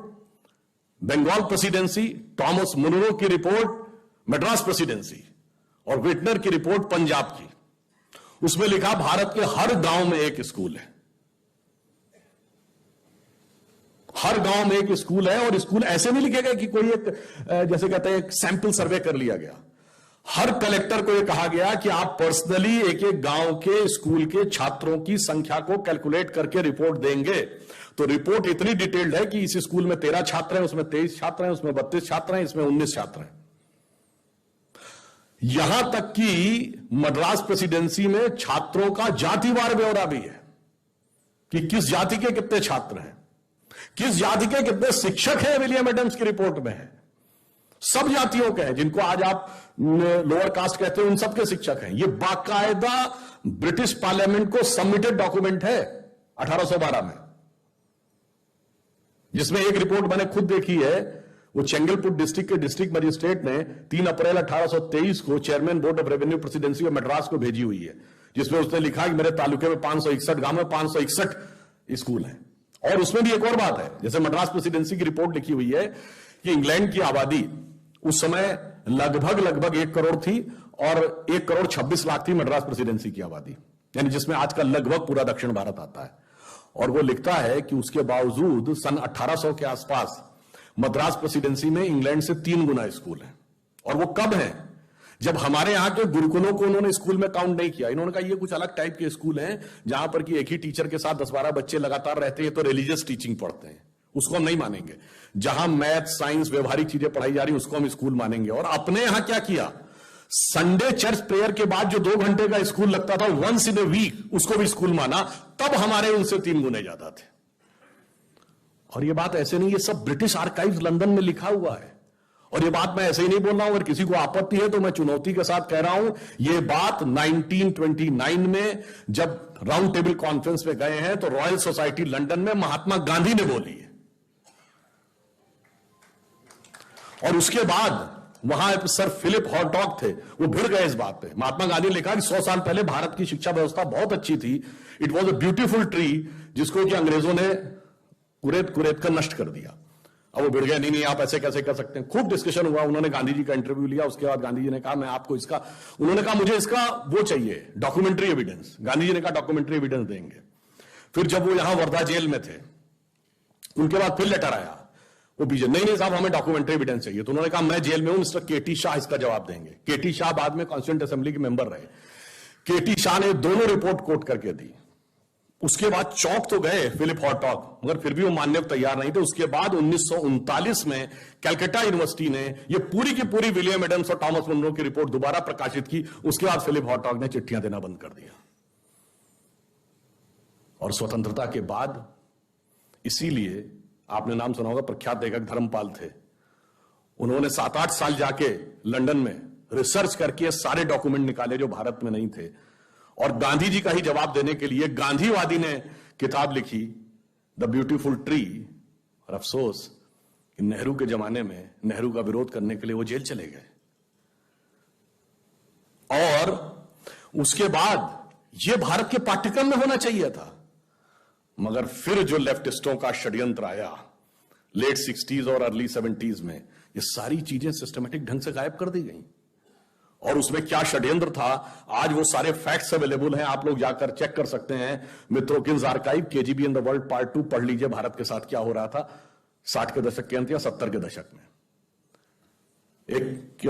Bengal presidency, Thomas Munro की रिपोर्ट मद्रास प्रेसिडेंसी और विटनर की रिपोर्ट पंजाब की, उसमें लिखा भारत के हर गांव में एक स्कूल है। हर गांव में एक स्कूल है। और स्कूल ऐसे नहीं लिखे गए कि कोई एक जैसे कहते हैं एक सैंपल सर्वे कर लिया गया। हर कलेक्टर को यह कहा गया कि आप पर्सनली एक एक गांव के स्कूल के छात्रों की संख्या को कैलकुलेट करके रिपोर्ट देंगे। तो रिपोर्ट इतनी डिटेल्ड है कि इस स्कूल में 13 छात्र हैं, उसमें 23 छात्र हैं, उसमें 32 छात्र हैं, इसमें 19 छात्र हैं। यहां तक कि मद्रास प्रेसिडेंसी में छात्रों का जातिवार ब्यौरा भी है कि किस जाति के कितने छात्र हैं, किस जाति के कितने शिक्षक हैं। विलियम एडम्स की रिपोर्ट में है सब जातियों के हैं, जिनको आज आप लोअर कास्ट कहते हैं उन सबके शिक्षक हैं। ये बाकायदा ब्रिटिश पार्लियामेंट को सबमिटेड डॉक्यूमेंट है 1812 में, जिसमें एक रिपोर्ट मैंने खुद देखी है। वो चेंगलपुट डिस्ट्रिक्ट के डिस्ट्रिक्ट मजिस्ट्रेट ने 3 अप्रैल 1823 को chairman board of revenue presidency of Madras को भेजी हुई है, जिसमें उसने लिखा कि मेरे तालुके में 561 गांव में 561 स्कूल हैं। और उसमें भी एक और बात है, जैसे मद्रास प्रेसिडेंसी की रिपोर्ट लिखी हुई है कि इंग्लैंड की आबादी उस समय लगभग 1 करोड़ थी और 1 करोड़ 26 लाख थी मद्रास प्रेसिडेंसी की आबादी, यानी जिसमें आज का लगभग पूरा दक्षिण भारत आता है। और वो लिखता है कि उसके बावजूद सन 1800 के आसपास मद्रास प्रेसिडेंसी में इंग्लैंड से 3 गुना स्कूल है। और वो कब है? जब हमारे यहां के गुरुकुलों को उन्होंने स्कूल में काउंट नहीं किया। इन्होंने कहा ये कुछ अलग टाइप के स्कूल हैं जहां पर कि एक ही टीचर के साथ 10-12 बच्चे लगातार रहते हैं, तो रिलीजियस टीचिंग पढ़ते हैं, उसको हम नहीं मानेंगे। जहां मैथ साइंस व्यवहारिक चीजें पढ़ाई जा रही उसको हम स्कूल मानेंगे। और अपने यहां क्या किया, संडे चर्च प्रेयर के बाद जो 2 घंटे का स्कूल लगता था वंस इन ए वीक, उसको भी स्कूल माना। तब हमारे उनसे 3 गुने ज्यादा थे। और ये बात ऐसे नहीं, ये सब ब्रिटिश आर्काइव्स लंदन में लिखा हुआ है। और ये बात मैं ऐसे ही नहीं बोल रहा हूं, अगर किसी को आपत्ति है तो मैं चुनौती के साथ कह रहा हूं, ये बात 1929 में जब राउंड टेबल कॉन्फ्रेंस में गए हैं तो रॉयल सोसाइटी लंदन में महात्मा गांधी ने बोली है। और उसके बाद वहां सर फिलिप हॉटॉक थे, वो भिड़ गए इस बात पे। महात्मा गांधी ने लिखा कि 100 साल पहले भारत की शिक्षा व्यवस्था बहुत अच्छी थी, it was a beautiful tree, जिसको कि अंग्रेजों ने कुरेद कर नष्ट कर दिया। अब वो भिड़ गए, नहीं आप ऐसे कैसे कर सकते हैं। खूब डिस्कशन हुआ, उन्होंने गांधी जी का इंटरव्यू लिया। उसके बाद गांधी जी ने कहा मैं आपको इसका, उन्होंने कहा मुझे इसका वो चाहिए डॉक्यूमेंट्री एविडेंस। गांधी जी ने कहा डॉक्यूमेंट्री एविडेंस देंगे। फिर जब वो यहां वर्धा जेल में थे, उनके बाद फिर लेटर आया, वो बीजे नहीं साहब हमें डॉक्यूमेंट्री एविडेंस चाहिए। तो उन्होंने कहा मैं जेल में हूं, मिस्टर केटी शाह इसका जवाब देंगे। केटी शाह बाद में कॉन्स्टिट्यूएंट असेंबली के मेंबर रहे। केटी शाह ने दोनों रिपोर्ट कोट करके दी। उसके बाद चौंक तो गए फिलिप हॉटॉक, मगर फिर भी वो मानने को तैयार नहीं थे। उसके बाद 1939 में कलकत्ता यूनिवर्सिटी ने ये पूरी की पूरी विलियम एडम्स और थॉमस मुनरो की रिपोर्ट दोबारा प्रकाशित की। उसके बाद फिलिप हॉटॉक ने चिट्ठियां देना बंद कर दिया। और स्वतंत्रता के बाद इसीलिए आपने नाम सुना होगा, प्रख्यात लेखक धर्मपाल थे। उन्होंने 7-8 साल जाके लंदन में रिसर्च करके सारे डॉक्यूमेंट निकाले जो भारत में नहीं थे, और गांधी जी का ही जवाब देने के लिए गांधीवादी ने किताब लिखी द ब्यूटीफुल ट्री। और अफसोस कि नेहरू के जमाने में नेहरू का विरोध करने के लिए वो जेल चले गए, और उसके बाद ये भारत के पाठ्यक्रम में होना चाहिए था। मगर फिर जो लेफ्टिस्टों का षड्यंत्र आया लेट 60s और अर्ली 70s में, ये सारी चीजें सिस्टमेटिक ढंग से गायब कर दी गई। और उसमें क्या षड्यंत्र था, आज वो सारे फैक्ट्स अवेलेबल हैं, आप लोग जाकर चेक कर सकते हैं। Mitrokhin's archive, KGB in the world part 2 पढ़ लीजिए, भारत के साथ क्या हो रहा था 60 के दशक के अंत या 70 के दशक में। एक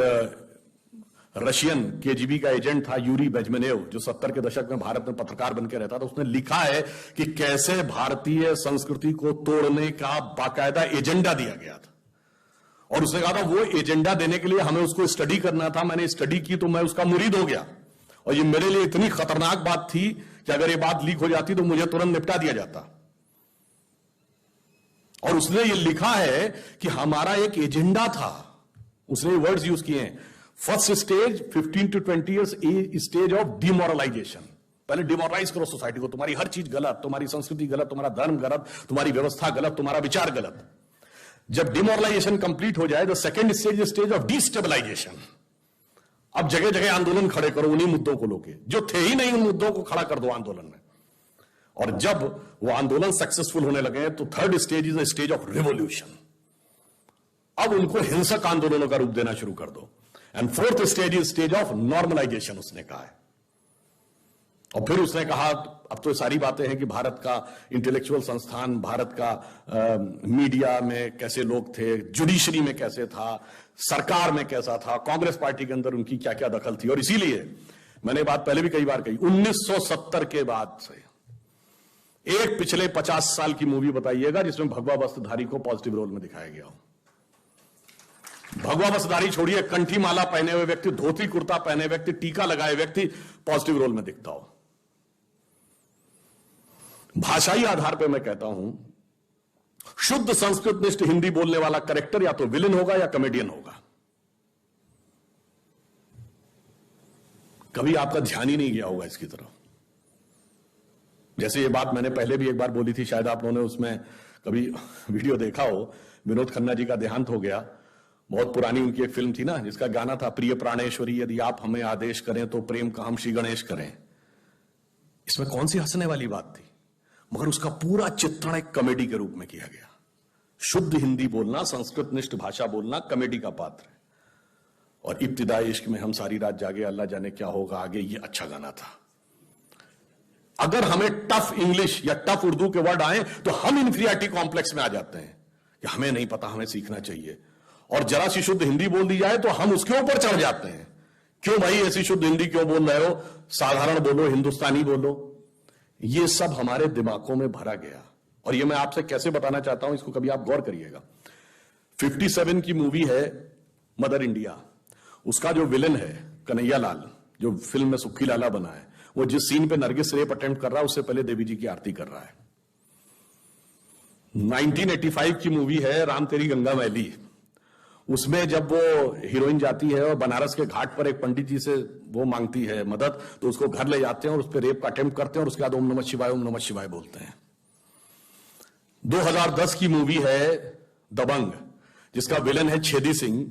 रशियन केजीबी का एजेंट था यूरी बेजमेनेव, जो 70 के दशक में भारत में पत्रकार बनकर रहता था। उसने लिखा है कि कैसे भारतीय संस्कृति को तोड़ने का बाकायदा एजेंडा दिया गया था, और उसने कहा था वो एजेंडा देने के लिए हमें उसको स्टडी करना था। मैंने स्टडी की तो मैं उसका मुरीद हो गया, और ये मेरे लिए इतनी खतरनाक बात थी कि अगर ये बात लीक हो जाती तो मुझे तुरंत निपटा दिया जाता। और उसने ये लिखा है कि हमारा एक एजेंडा था, उसने वर्ड्स यूज किए हैं, first stage 15 to 20 years stage of demoralisation. पहले डिमोरलाइज करो सोसाइटी को, तुम्हारी हर चीज गलत, तुम्हारी संस्कृति गलत, तुम्हारा धर्म गलत, तुम्हारी व्यवस्था गलत, तुम्हारा विचार गलत। जब डिमोरलाइजेशन कंप्लीट हो जाए, the second stage stage of destabilisation. अब जगह जगह आंदोलन खड़े करो उन्हीं मुद्दों को लेके, जो थे ही नहीं उन मुद्दों को खड़ा कर दो आंदोलन में। और जब वो आंदोलन सक्सेसफुल होने लगे तो third stage is the stage of revolution. अब उनको हिंसक आंदोलनों का रूप देना शुरू कर दो। And fourth stage is stage of normalization, उसने कहा है। और फिर उसने कहा, अब तो सारी बातें हैं कि भारत का इंटेलेक्चुअल संस्थान, भारत का मीडिया में कैसे लोग थे, जुडिशरी में कैसे था, सरकार में कैसा था, कांग्रेस पार्टी के अंदर उनकी क्या क्या दखल थी। और इसीलिए मैंने बात पहले भी कई बार कही, 1970 के बाद से एक पिछले 50 साल की मूवी बताइएगा जिसमें भगवा वस्त्रधारी को पॉजिटिव रोल में दिखाया गया हो। भगवा वस्त्रधारी छोड़िए, कंठी माला पहने हुए व्यक्ति, धोती कुर्ता पहने व्यक्ति, टीका लगाए व्यक्ति पॉजिटिव रोल में दिखता हो। भाषाई आधार पर मैं कहता हूं, शुद्ध संस्कृतनिष्ठ हिंदी बोलने वाला कैरेक्टर या तो विलेन होगा या कॉमेडियन होगा। कभी आपका ध्यान ही नहीं गया होगा इसकी तरफ। जैसे ये बात मैंने पहले भी एक बार बोली थी, शायद आप लोगों ने उसमें कभी वीडियो देखा हो। विनोद खन्ना जी का देहांत हो गया। बहुत पुरानी उनकी एक फिल्म थी ना, जिसका गाना था, प्रिय प्राणेश्वरी यदि आप हमें आदेश करें तो प्रेम का हम श्री गणेश करें। इसमें कौन सी हंसने वाली बात थी, मगर उसका पूरा चित्रण एक कॉमेडी के रूप में किया गया। शुद्ध हिंदी बोलना, संस्कृतनिष्ठ भाषा बोलना कॉमेडी का पात्र है। और इब्तिदाई इश्क में हम सारी रात जागे, अल्लाह जाने क्या होगा आगे, ये अच्छा गाना था। अगर हमें टफ इंग्लिश या टफ उर्दू के वर्ड आए तो हम इंफीरियरिटी कॉम्प्लेक्स में आ जाते हैं कि हमें नहीं पता, हमें सीखना चाहिए। और जरा सी शुद्ध हिंदी बोल दी जाए तो हम उसके ऊपर चढ़ जाते हैं, क्यों भाई ऐसी शुद्ध हिंदी क्यों बोल रहे हो, साधारण बोलो, हिंदुस्तानी बोलो। ये सब हमारे दिमागों में भरा गया। और ये मैं आपसे कैसे बताना चाहता हूं, इसको कभी आप गौर करिएगा। 57 की मूवी है मदर इंडिया, उसका जो विलन है कन्हैया लाल, जो फिल्म में सुक्खी लाला बना है, वो जिस सीन पे नरगिस रेप अटेम्प्ट कर रहा है उससे पहले देवी जी की आरती कर रहा है। 1985 की मूवी है राम तेरी गंगा मैली, उसमें जब वो हीरोइन जाती है और बनारस के घाट पर एक पंडित जी से वो मांगती है मदद, तो उसको घर ले जाते हैं और उस पर रेप का अटेम्प्ट करते हैं और उसके बाद ओम नमः शिवाय बोलते हैं। 2010 की मूवी है दबंग, जिसका विलन है छेदी सिंह।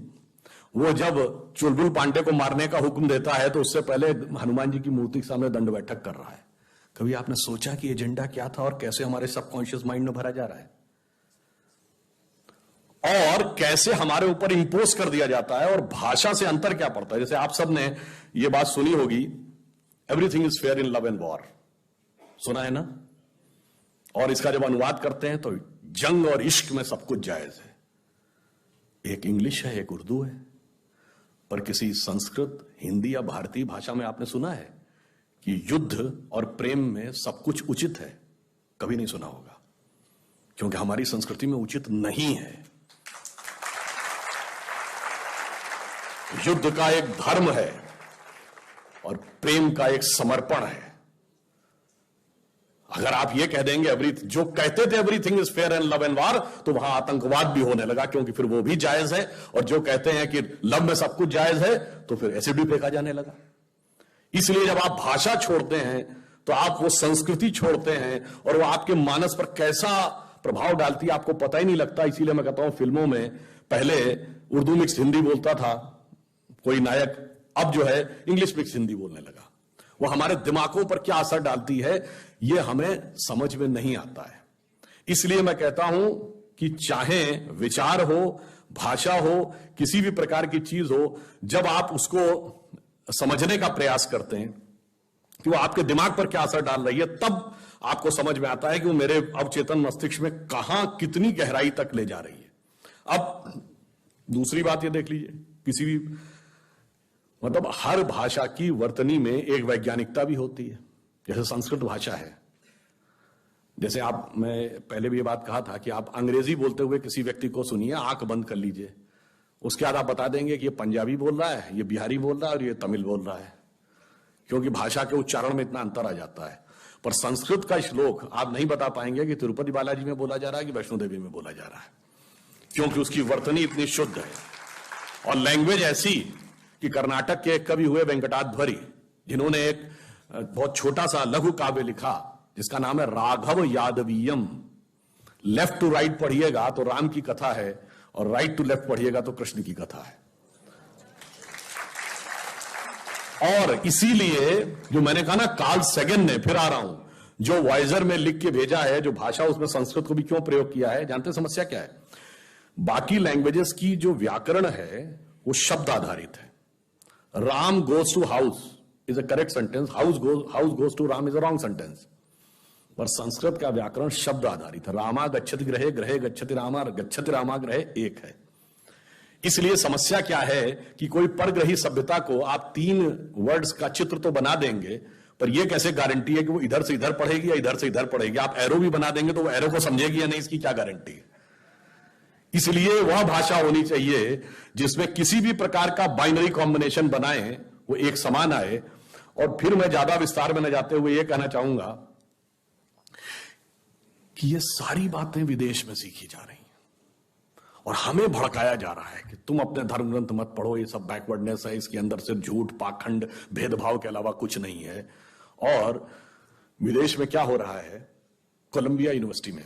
वो जब चुलबुल पांडे को मारने का हुक्म देता है तो उससे पहले हनुमान जी की मूर्ति के सामने दंड बैठक कर रहा है। कभी आपने सोचा कि एजेंडा क्या था और कैसे हमारे सबकॉन्शियस माइंड में भरा जा रहा है, और कैसे हमारे ऊपर इंपोज कर दिया जाता है। और भाषा से अंतर क्या पड़ता है। जैसे आप सब ने यह बात सुनी होगी, everything is fair in love and war, सुना है ना। और इसका जब अनुवाद करते हैं तो जंग और इश्क में सब कुछ जायज है। एक इंग्लिश है, एक उर्दू है, पर किसी संस्कृत, हिंदी या भारतीय भाषा में आपने सुना है कि युद्ध और प्रेम में सब कुछ उचित है? कभी नहीं सुना होगा, क्योंकि हमारी संस्कृति में उचित नहीं है। युद्ध का एक धर्म है और प्रेम का एक समर्पण है। अगर आप ये कह देंगे जो कहते थे everything is fair and love and वार, तो वहां आतंकवाद भी होने लगा, क्योंकि फिर वो भी जायज है। और जो कहते हैं कि लव में सब कुछ जायज है, तो फिर एसिड भी फेंका जाने लगा। इसलिए जब आप भाषा छोड़ते हैं तो आप वो संस्कृति छोड़ते हैं, और वो आपके मानस पर कैसा प्रभाव डालती है आपको पता ही नहीं लगता। इसीलिए मैं कहता हूं, फिल्मों में पहले उर्दू मिक्स हिंदी बोलता था कोई नायक, अब जो है इंग्लिश मिक्स हिंदी बोलने लगा। वो हमारे दिमागों पर क्या असर डालती है ये हमें समझ में नहीं आता है। इसलिए मैं कहता हूं कि चाहे विचार हो, भाषा हो, किसी भी प्रकार की चीज हो, जब आप उसको समझने का प्रयास करते हैं कि वो आपके दिमाग पर क्या असर डाल रही है, तब आपको समझ में आता है कि वो मेरे अवचेतन मस्तिष्क में कहां कितनी गहराई तक ले जा रही है। अब दूसरी बात ये देख लीजिए, किसी भी मतलब हर भाषा की वर्तनी में एक वैज्ञानिकता भी होती है। जैसे संस्कृत भाषा है, जैसे मैं पहले भी ये बात कहा था कि आप अंग्रेजी बोलते हुए किसी व्यक्ति को सुनिए, आंख बंद कर लीजिए, उसके बाद आप बता देंगे कि ये पंजाबी बोल रहा है, ये बिहारी बोल रहा है और ये तमिल बोल रहा है, क्योंकि भाषा के उच्चारण में इतना अंतर आ जाता है। पर संस्कृत का श्लोक आप नहीं बता पाएंगे कि तिरुपति बालाजी में बोला जा रहा है कि वैष्णो देवी में बोला जा रहा है, क्योंकि उसकी वर्तनी इतनी शुद्ध है। और लैंग्वेज ऐसी कि कर्नाटक के एक कवि हुए वेंकटाध्वरी, जिन्होंने एक बहुत छोटा सा लघु काव्य लिखा जिसका नाम है राघव यादवीयम। लेफ्ट टू राइट पढ़िएगा तो राम की कथा है, और राइट टू लेफ्ट पढ़िएगा तो कृष्ण की कथा है। और इसीलिए जो मैंने कहा ना, कार्ल सेगन ने, फिर आ रहा हूं, जो वॉयजर में लिख के भेजा है, जो भाषा, उसमें संस्कृत को भी क्यों प्रयोग किया है, जानते समस्या क्या है? बाकी लैंग्वेजेस की जो व्याकरण है वो शब्द आधारित है। Ram goes to house is a correct sentence, house goes to Ram is a wrong sentence. पर संस्कृत का व्याकरण शब्द आधारित है। रामा गच्छति गृहे, गृहे गच्छति रामा, गच्छति रामा गृहे एक है। इसलिए समस्या क्या है कि कोई परग्रही सभ्यता को आप 3 वर्ड्स का चित्र तो बना देंगे, पर यह कैसे गारंटी है कि वो इधर से इधर पढ़ेगी या इधर से इधर पढ़ेगी? आप एरो भी बना देंगे तो वो एरो को समझेगी या नहीं, इसकी क्या गारंटी है? इसलिए वह भाषा होनी चाहिए जिसमें किसी भी प्रकार का बाइनरी कॉम्बिनेशन बनाए वो एक समान आए। और फिर मैं ज्यादा विस्तार में न जाते हुए यह कहना चाहूंगा कि ये सारी बातें विदेश में सीखी जा रही हैं और हमें भड़काया जा रहा है कि तुम अपने धर्म ग्रंथ मत पढ़ो, ये सब बैकवर्डनेस है, इसके अंदर सिर्फ झूठ, पाखंड, भेदभाव के अलावा कुछ नहीं है। और विदेश में क्या हो रहा है, कोलंबिया यूनिवर्सिटी में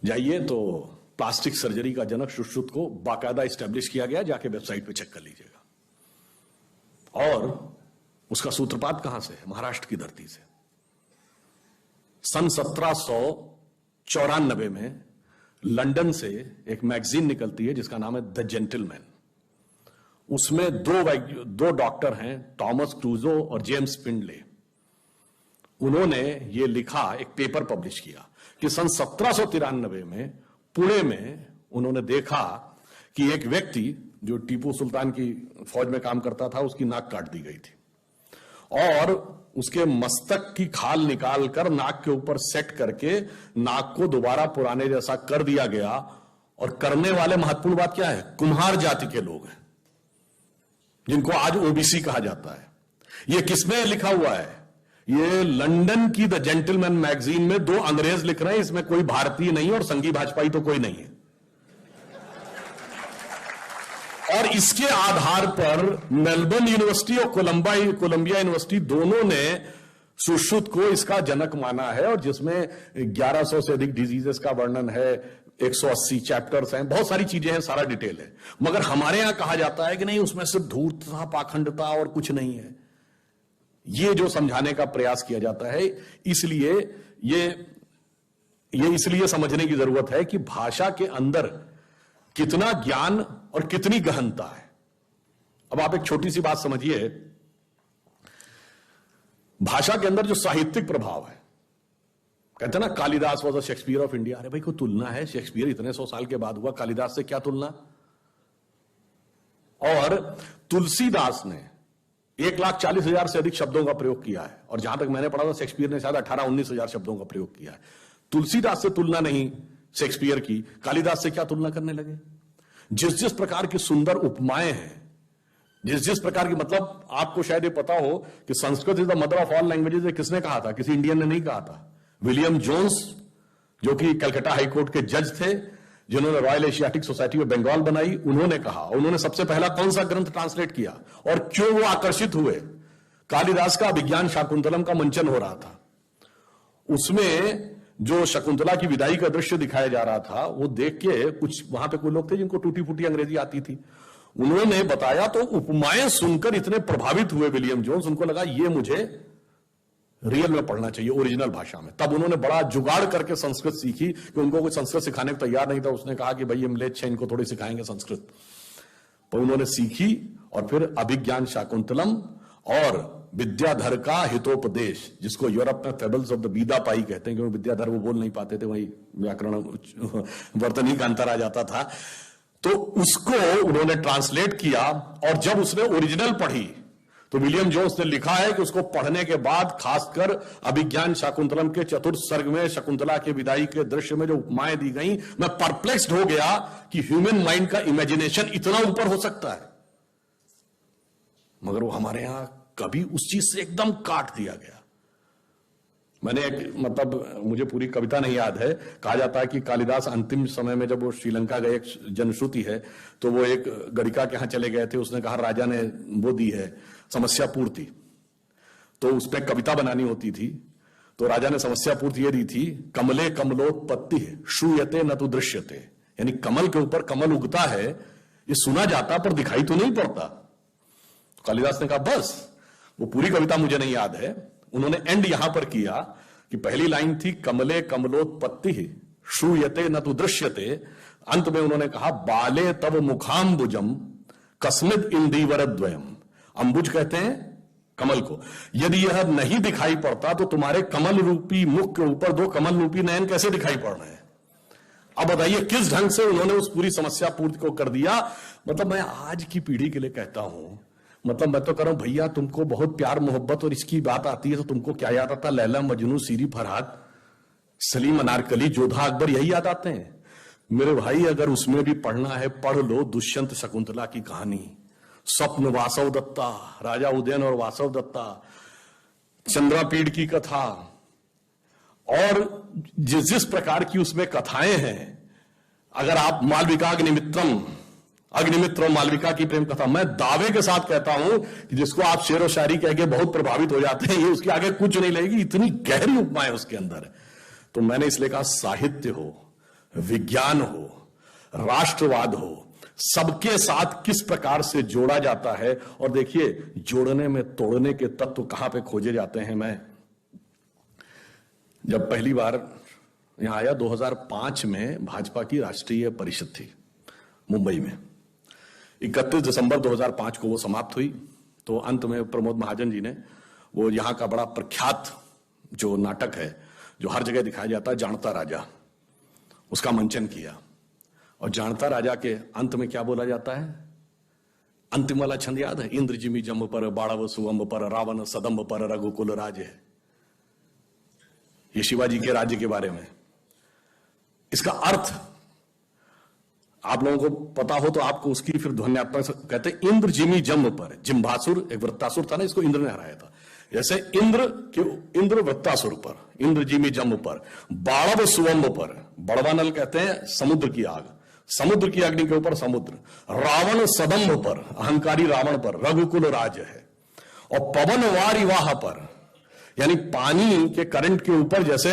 जाइए तो प्लास्टिक सर्जरी का जनक सुश्रुत को बाकायदा एस्टेब्लिश किया गया, जाके वेबसाइट पे चेक कर लीजिएगा। और उसका सूत्रपात कहां से है? महाराष्ट्र की धरती से। सन 1794 में लंदन से एक मैगजीन निकलती है जिसका नाम है द जेंटलमैन। उसमें दो डॉक्टर हैं, टॉमस क्रूजो और जेम्स पिंडले। उन्होंने ये लिखा, एक पेपर पब्लिश किया कि सन 1793 में पुणे में उन्होंने देखा कि एक व्यक्ति जो टीपू सुल्तान की फौज में काम करता था, उसकी नाक काट दी गई थी और उसके मस्तक की खाल निकालकर नाक के ऊपर सेट करके नाक को दोबारा पुराने जैसा कर दिया गया। और करने वाले महत्वपूर्ण बात क्या है? कुम्हार जाति के लोग हैं, जिनको आज ओबीसी कहा जाता है। यह किसमें लिखा हुआ है? ये लंदन की द जेंटलमैन मैगजीन में 2 अंग्रेज लिख रहे हैं, इसमें कोई भारतीय नहीं और संघी भाजपाई तो कोई नहीं है। और इसके आधार पर मेलबर्न यूनिवर्सिटी और कोलंबिया यूनिवर्सिटी दोनों ने सुश्रुत को इसका जनक माना है, और जिसमें 1100 से अधिक डिजीजेस का वर्णन है, 180 चैप्टर्स हैं, बहुत सारी चीजें हैं, सारा डिटेल है। मगर हमारे यहां कहा जाता है कि नहीं, उसमें सिर्फ धूर्तता, पाखंडता और कुछ नहीं है। ये जो समझाने का प्रयास किया जाता है, इसलिए ये इसलिए समझने की जरूरत है कि भाषा के अंदर कितना ज्ञान और कितनी गहनता है। अब आप एक छोटी सी बात समझिए, भाषा के अंदर जो साहित्यिक प्रभाव है, कहते हैं ना Kalidas was a Shakespeare of India. अरे भाई, कोई तुलना है? शेक्सपियर इतने 100 साल के बाद हुआ, कालिदास से क्या तुलना? और तुलसीदास ने 1,40,000 से अधिक शब्दों का प्रयोग किया है, और जहां तक मैंने पढ़ा था शेक्सपियर ने शायद 18-19,000 शब्दों का प्रयोग किया है। तुलसीदास से तुलना नहीं शेक्सपियर की, कालिदास से क्या तुलना करने लगे? जिस जिस प्रकार की सुंदर उपमाएं हैं, जिस जिस प्रकार की, मतलब आपको शायद ये पता हो कि Sanskrit is the mother of all languages, ये किसने कहा था? किसी इंडियन ने नहीं कहा था। विलियम जोन्स, जो कि कलकत्ता हाईकोर्ट के जज थे, जिन्होंने Royal Asiatic Society of Bengal बनाई, उन्होंने कहा। उन्होंने सबसे पहला कौन सा ग्रंथ ट्रांसलेट किया और क्यों वो आकर्षित हुए? कालिदास का अभिज्ञान शाकुंतलम का मंचन हो रहा था, उसमें जो शकुंतला की विदाई का दृश्य दिखाया जा रहा था, वो देख के कुछ वहां पे कोई लोग थे जिनको टूटी फूटी अंग्रेजी आती थी, उन्होंने बताया तो उपमाएं सुनकर इतने प्रभावित हुए विलियम जोन्स, उनको लगा ये मुझे रियल में पढ़ना चाहिए, ओरिजिनल भाषा में। तब उन्होंने बड़ा जुगाड़ करके संस्कृत सीखी, कि उनको कोई संस्कृत सिखाने को तैयार नहीं था। उसने कहा कि भाई हम म्लेच्छ हैं, इनको थोड़ी सिखाएंगे संस्कृत। पर उन्होंने सीखी और फिर अभिज्ञान शाकुंतलम और विद्याधर का हितोपदेश, जिसको यूरोप में फेबल्स ऑफ द बीदा पाई कहते हैं, क्योंकि विद्याधर वो बोल नहीं पाते थे, वही व्याकरण वर्तनी का अंतर आ जाता था। तो उसको उन्होंने ट्रांसलेट किया, और जब उसने ओरिजिनल पढ़ी तो विलियम जोन्स ने लिखा है कि उसको पढ़ने के बाद, खासकर अभिज्ञान शाकुंतलम के चतुर्थ सर्ग में शकुंतला के विदाई के दृश्य में जो उपमाएं दी गई, मैं परप्लेक्स्ड हो गया कि ह्यूमन माइंड का इमेजिनेशन इतना ऊपर हो सकता है। मगर वो हमारे यहां कभी उस चीज से एकदम काट दिया गया। मैंने एक, मतलब मुझे पूरी कविता नहीं याद है, कहा जाता है कि कालिदास अंतिम समय में जब वो श्रीलंका गए, एक जनश्रुति है, तो वो एक गणिका के यहां चले गए थे। उसने कहा राजा ने वो दी है समस्या पूर्ति, तो उसमें कविता बनानी होती थी। तो राजा ने समस्या पूर्ति ये दी थी, कमले कमलोत्पत्ति श्रूयते न तो दृश्यते, यानी कमल के ऊपर कमल उगता है, ये सुना जाता पर दिखाई तो नहीं पड़ता। कालिदास ने कहा बस, वो पूरी कविता मुझे नहीं याद है, उन्होंने एंड यहां पर किया कि पहली लाइन थी कमले कमलोत्पत्ति श्रूयते न तो दृश्यते, अंत में उन्होंने कहा बाले तब मुखाम्बुजम कस्मिद इंदीवरद्वयम। अंबुज कहते हैं कमल को। यदि यह नहीं दिखाई पड़ता तो तुम्हारे कमल रूपी मुख के ऊपर दो कमल रूपी नयन कैसे दिखाई पड़ रहे हैं? अब बताइए किस ढंग से उन्होंने उस पूरी समस्या पूर्ति को कर दिया। मतलब मैं आज की पीढ़ी के लिए कहता हूं, मतलब मैं तो कह रहा हूं भैया, तुमको बहुत प्यार मोहब्बत और इसकी बात आती है तो तुमको क्या याद आता? लैला मजनू, सीरी फरहाद, सलीम अनारकली, जोधा अकबर, यही याद आते हैं मेरे भाई। अगर उसमें भी पढ़ना है पढ़ लो दुष्यंत शकुंतला की कहानी, स्वप्न वासव दत्ता, राजा उदयन और वासव दत्ता, चंद्रापीड़ की कथा, और जिस जिस प्रकार की उसमें कथाएं हैं। अगर आप मालविका अग्निमित्रम, अग्निमित्र और मालविका की प्रेम कथा, मैं दावे के साथ कहता हूं कि जिसको आप शेर व शायरी कह के बहुत प्रभावित हो जाते हैं, ये उसके आगे कुछ नहीं लगेगी, इतनी गहरी उपमाएं उसके अंदर है। तो मैंने इसलिए कहा साहित्य हो, विज्ञान हो, राष्ट्रवाद हो, सबके साथ किस प्रकार से जोड़ा जाता है। और देखिए जोड़ने में तोड़ने के तत्व कहां पे खोजे जाते हैं। मैं जब पहली बार यहां आया 2005 में, भाजपा की राष्ट्रीय परिषद थी मुंबई में, 31 दिसंबर 2005 को वो समाप्त हुई। तो अंत में प्रमोद महाजन जी ने वो यहां का बड़ा प्रख्यात जो नाटक है, जो हर जगह दिखाया जाता है, जानता राजा, उसका मंचन किया। और जानता राजा के अंत में क्या बोला जाता है? अंतिम वाला छंद याद है? इंद्र जिमी जम्ब पर, बाड़व सुअंब पर, रावण सदम्ब पर, रघुकुल राज है। ये शिवाजी के राज्य के बारे में। इसका अर्थ आप लोगों को पता हो तो आपको उसकी फिर ध्वन्यात्मक कहते हैं, इंद्र जिमी जम्ब पर। जिम्भासुर एक वृत्तासुर था ना, इसको इंद्र ने हराया था। जैसे इंद्र वृत्तासुर पर, इंद्र जिमी जम्ब पर, बाड़व सुअंब पर, बड़वानल कहते हैं समुद्र की आग, समुद्र की अग्नि के ऊपर समुद्र, रावण सदम्भ पर, अहंकारी रावण पर, रघुकुल राज है। और पवन वारिवाह पर, यानी पानी के करंट के ऊपर जैसे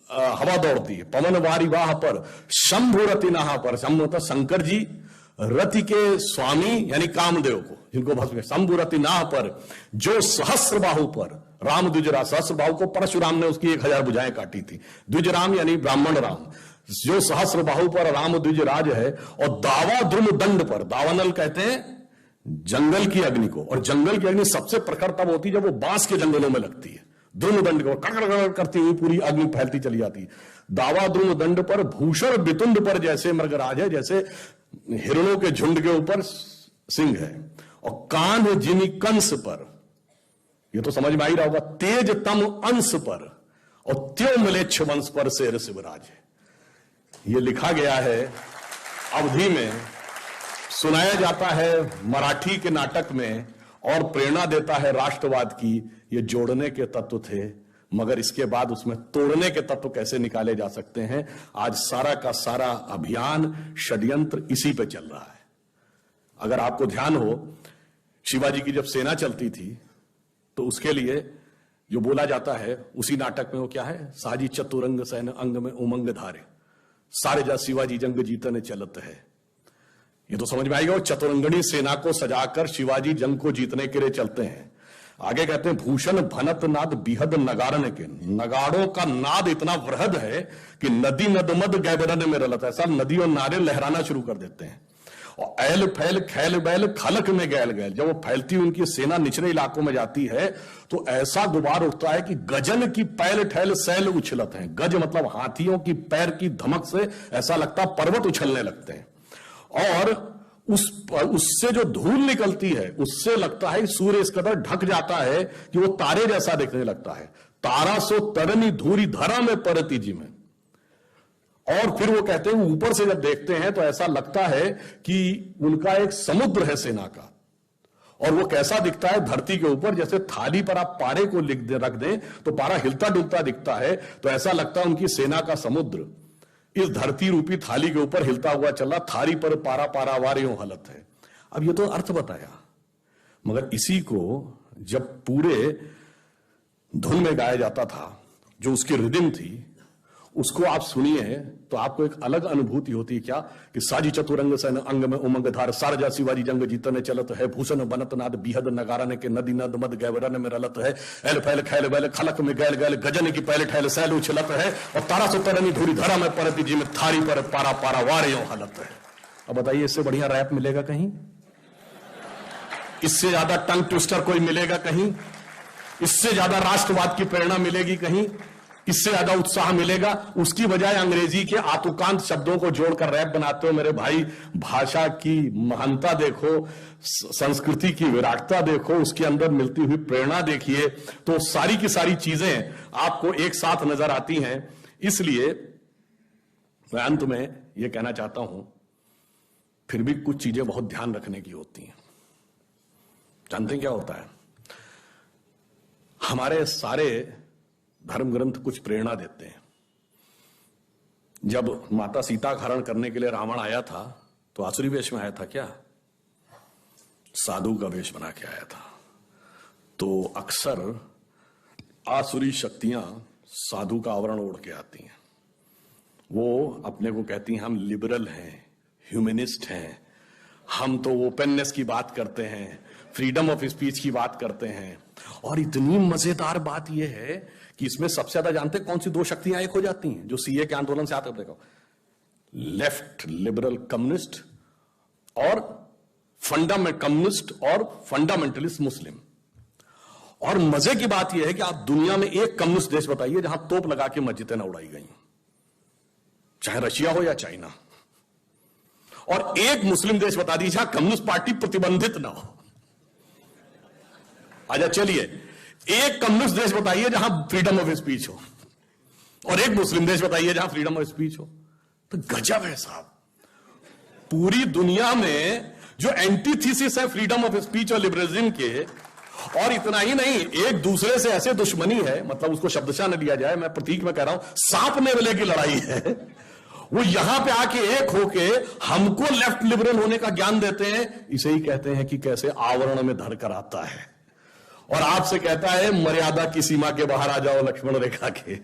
हवा दौड़ती है, पवन वारिवाह पर, शंभु रतिनाह पर, शंभु मतलब शंकर जी, रति के स्वामी यानी कामदेव को, जिनको भस्म, शंभु रतिनाह पर, जो सहस्र बाहु पर, राम द्विजराज, सहस्र बाहु को परशुराम ने उसकी 1000 भुजाएं काटी थी, द्विजराम यानी ब्राह्मण राम, जो सहस्र बाहु पर राम द्विजराज है। और दावा द्रुम दंड पर, दावानल कहते हैं जंगल की अग्नि को, और जंगल की अग्नि सबसे प्रखर तब होती है जब वो बांस के जंगलों में लगती है। द्रुम दंड को कड़कड़ करती हुई पूरी अग्नि फैलती चली जाती है। दावा द्रुम दंड पर, भूषण बितुंड पर जैसे मृगराज है, जैसे हिरणों के झुंड के ऊपर सिंह है। और कान जिमी कंस पर, ये तो समझ में आ ही रहा होगा, तेज तम अंश पर, और त्यो मिलेच्छ वंश पर शेर शिवराज है। ये लिखा गया है अवधि में सुनाया जाता है मराठी के नाटक में और प्रेरणा देता है राष्ट्रवाद की, ये जोड़ने के तत्व थे, मगर इसके बाद उसमें तोड़ने के तत्व कैसे निकाले जा सकते हैं। आज सारा का सारा अभियान षड्यंत्र इसी पे चल रहा है। अगर आपको ध्यान हो, शिवाजी की जब सेना चलती थी तो उसके लिए जो बोला जाता है उसी नाटक में वो क्या है, साजी चतुरंग सैन अंग में उमंग धारे, सारे जा शिवाजी जंग जीतने चलत है। ये तो समझ में आएगा, चतुरंगणी सेना को सजाकर शिवाजी जंग को जीतने के लिए चलते हैं। आगे कहते हैं भूषण भनत नाद बिहद नगारन के, नगाड़ों का नाद इतना वृहद है कि नदी नदमद गैबरन में रलत, ऐसा नदी और नारे लहराना शुरू कर देते हैं। और ऐल फैल खैल बैल खलक में गैल गैल, जब वो फैलती हुई उनकी सेना निचले इलाकों में जाती है तो ऐसा गुबार उठता है कि गजन की पैल ठैल सैल उछलत है। गज मतलब हाथियों की पैर की धमक से ऐसा लगता पर्वत उछलने लगते हैं। और उससे जो धूल निकलती है उससे लगता है सूर्य इस कदर ढक जाता है कि वो तारे जैसा दिखने लगता है। तारा सो तरनी धूरी धरा में परती जी में। और फिर वो कहते हैं ऊपर से जब देखते हैं तो ऐसा लगता है कि उनका एक समुद्र है सेना का। और वो कैसा दिखता है धरती के ऊपर, जैसे थाली पर आप पारे को रख दें तो पारा हिलता डुलता दिखता है, तो ऐसा लगता है उनकी सेना का समुद्र इस धरती रूपी थाली के ऊपर हिलता हुआ चला, थारी पर पारा पारा वारियों हलत है। अब ये तो अर्थ बताया, मगर इसी को जब पूरे धुन में गाया जाता था, जो उसकी रिदम थी, उसको आप सुनिए तो आपको एक अलग अनुभूति होती है। क्या कि साजी चतुरंग सैन अंग में उमंग धार, सारजा शिवाजी जंग जीतने चलत है, भूषण बनत नाद बिहद नगारन के, नदी नद मद गैबरन में रलत है, एल फैल खैल बैल खलक में गैल गैल, गजन की पहले ठैल सैल उछलत है, और तारा सो तरनी धूरी धरा में परती जी में, थारी पर पारा पारा वारियों हलत है। अब बताइए इससे बढ़िया रैप मिलेगा कहीं? इससे ज्यादा टंग ट्विस्टर कोई मिलेगा कहीं? इससे ज्यादा राष्ट्रवाद की प्रेरणा मिलेगी कहीं? इससे ज्यादा उत्साह मिलेगा? उसकी बजाय अंग्रेजी के आतुकांत शब्दों को जोड़कर रैप बनाते हो। मेरे भाई, भाषा की महानता देखो, संस्कृति की विराटता देखो, उसके अंदर मिलती हुई प्रेरणा देखिए, तो सारी की सारी चीजें आपको एक साथ नजर आती हैं। इसलिए मैं अंत में यह कहना चाहता हूं, फिर भी कुछ चीजें बहुत ध्यान रखने की होती हैं। जानते हैं क्या होता है? हमारे सारे धर्म ग्रंथ कुछ प्रेरणा देते हैं। जब माता सीता का हरण करने के लिए रावण आया था तो आसुरी वेश में आया था क्या? साधु का वेश बना के आया था। तो अक्सर आसुरी शक्तियां साधु का आवरण ओढ़ के आती हैं। वो अपने को कहती हैं हम लिबरल हैं, ह्यूमनिस्ट हैं, हम तो ओपननेस की बात करते हैं, फ्रीडम ऑफ स्पीच की बात करते हैं। और इतनी मजेदार बात यह है कि इसमें सबसे ज्यादा जानते कौन सी दो शक्तियां एक हो जाती हैं जो सीए के आंदोलन से आते हैं? देखो, लेफ्ट लिबरल कम्युनिस्ट और कम्युनिस्ट और फंडामेंटलिस्ट मुस्लिम। और मजे की बात यह है कि आप दुनिया में एक कम्युनिस्ट देश बताइए जहां तोप लगा के मस्जिदें न उड़ाई गई, चाहे रशिया हो या चाइना। और एक मुस्लिम देश बता दीजिए जहां कम्युनिस्ट पार्टी प्रतिबंधित ना हो। अच्छा चलिए, एक कम्युनिस्ट देश बताइए जहां फ्रीडम ऑफ स्पीच हो, और एक मुस्लिम देश बताइए जहां फ्रीडम ऑफ स्पीच हो। तो गजब है साहब, पूरी दुनिया में जो एंटीथीसिस है फ्रीडम ऑफ स्पीच और लिबरलिज्म के। और इतना ही नहीं, एक दूसरे से ऐसे दुश्मनी है, मतलब उसको शब्दशः न लिया जाए, मैं प्रतीक में कह रहा हूं, सांप नेवले की लड़ाई है। वो यहां पे आके एक होके हमको लेफ्ट लिबरल होने का ज्ञान देते हैं। इसे ही कहते हैं कि कैसे आवरण में धर कर आता है और आपसे कहता है मर्यादा की सीमा के बाहर आ जाओ लक्ष्मण रेखा के।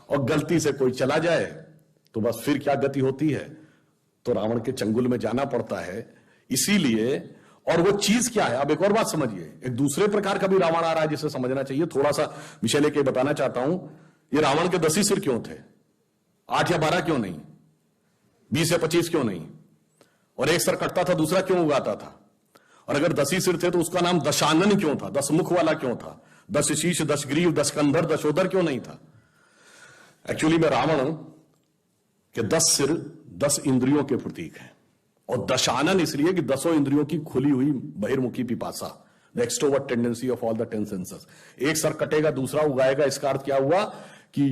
और गलती से कोई चला जाए तो बस फिर क्या गति होती है? तो रावण के चंगुल में जाना पड़ता है। इसीलिए, और वो चीज क्या है, अब एक और बात समझिए, एक दूसरे प्रकार का भी रावण आ रहा है जिसे समझना चाहिए। थोड़ा सा विषय लेके बताना चाहता हूं। ये रावण के 10 ही सिर क्यों थे? 8 या 12 क्यों नहीं? 20 या 25 क्यों नहीं? और एक सर कटता था, दूसरा क्यों उगाता था? और अगर 10 ही सिर थे तो उसका नाम दशानन क्यों था? 10 मुख वाला क्यों था? 10 शीश, 10 ग्रीव, 10 कंधर, 10 उदर क्यों नहीं था? एक्चुअली में रावण के 10 सिर 10 इंद्रियों के प्रतीक हैं, और दशानन इसलिए कि 10 इंद्रियों की खुली हुई बहिर्मुखी पिपासा, the extrovert tendency of all the 10 senses. एक सर कटेगा, दूसरा उगाएगा। इसका अर्थ क्या हुआ कि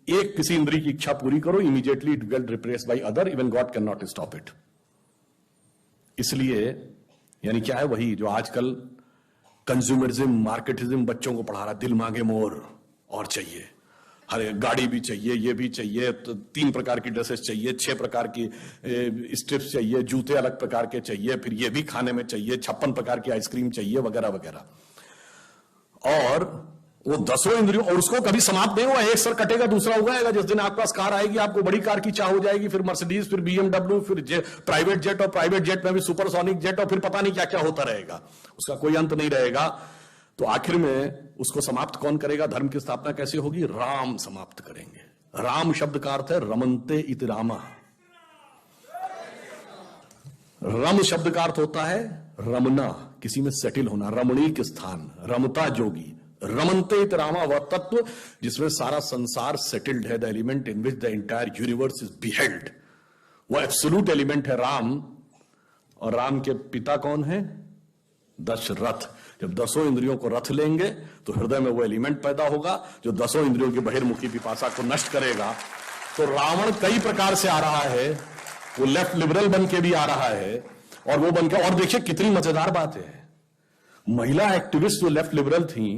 एक किसी इंद्रिय की इच्छा पूरी करो, immediately it will replace by other, even God can not stop it. इसलिए यानी क्या है, वही जो आजकल कंज्यूमरिज्म, मार्केटिज्म बच्चों को पढ़ा रहा, दिल मांगे मोर और चाहिए, हर गाड़ी भी चाहिए, ये भी चाहिए, तो 3 प्रकार की ड्रेसेस चाहिए, 6 प्रकार की स्ट्रिप्स चाहिए, जूते अलग प्रकार के चाहिए, फिर ये भी खाने में चाहिए, 56 प्रकार की आइसक्रीम चाहिए, वगैरह वगैरह। और वो 10 इंद्रियों, और उसको कभी समाप्त नहीं हुआ, एक सर कटेगा दूसरा उगाएगा। जिस दिन आपके पास कार आएगी, आपको बड़ी कार की चाह हो जाएगी, फिर मर्सिडीज, फिर BMW, फिर प्राइवेट जेट, और प्राइवेट जेट में भी सुपरसोनिक जेट, और फिर पता नहीं क्या क्या होता रहेगा, उसका कोई अंत नहीं रहेगा। तो आखिर में उसको समाप्त कौन करेगा? धर्म की स्थापना कैसे होगी? राम समाप्त करेंगे। राम शब्द का अर्थ है रमन्ते इति रामा। रम शब्द का अर्थ होता है रमना, किसी में सेटिल होना, रमणीक स्थान, रमता जोगी। रमन्ते इति रामा वह तत्व जिसमें सारा संसार सेटिल्ड है, the element in which the entire universe is beheld, वह एब्सोल्यूट एलिमेंट है राम। और राम के पिता कौन है? दशरथ। जब 10 इंद्रियों को रथ लेंगे तो हृदय में वो एलिमेंट पैदा होगा जो 10 इंद्रियों की बहिर्मुखी पिपासा को नष्ट करेगा। तो रावण कई प्रकार से आ रहा है, वो लेफ्ट लिबरल बन के भी आ रहा है, और वो बनकर, और देखिए कितनी मजेदार बात है, महिला एक्टिविस्ट जो लेफ्ट लिबरल थी,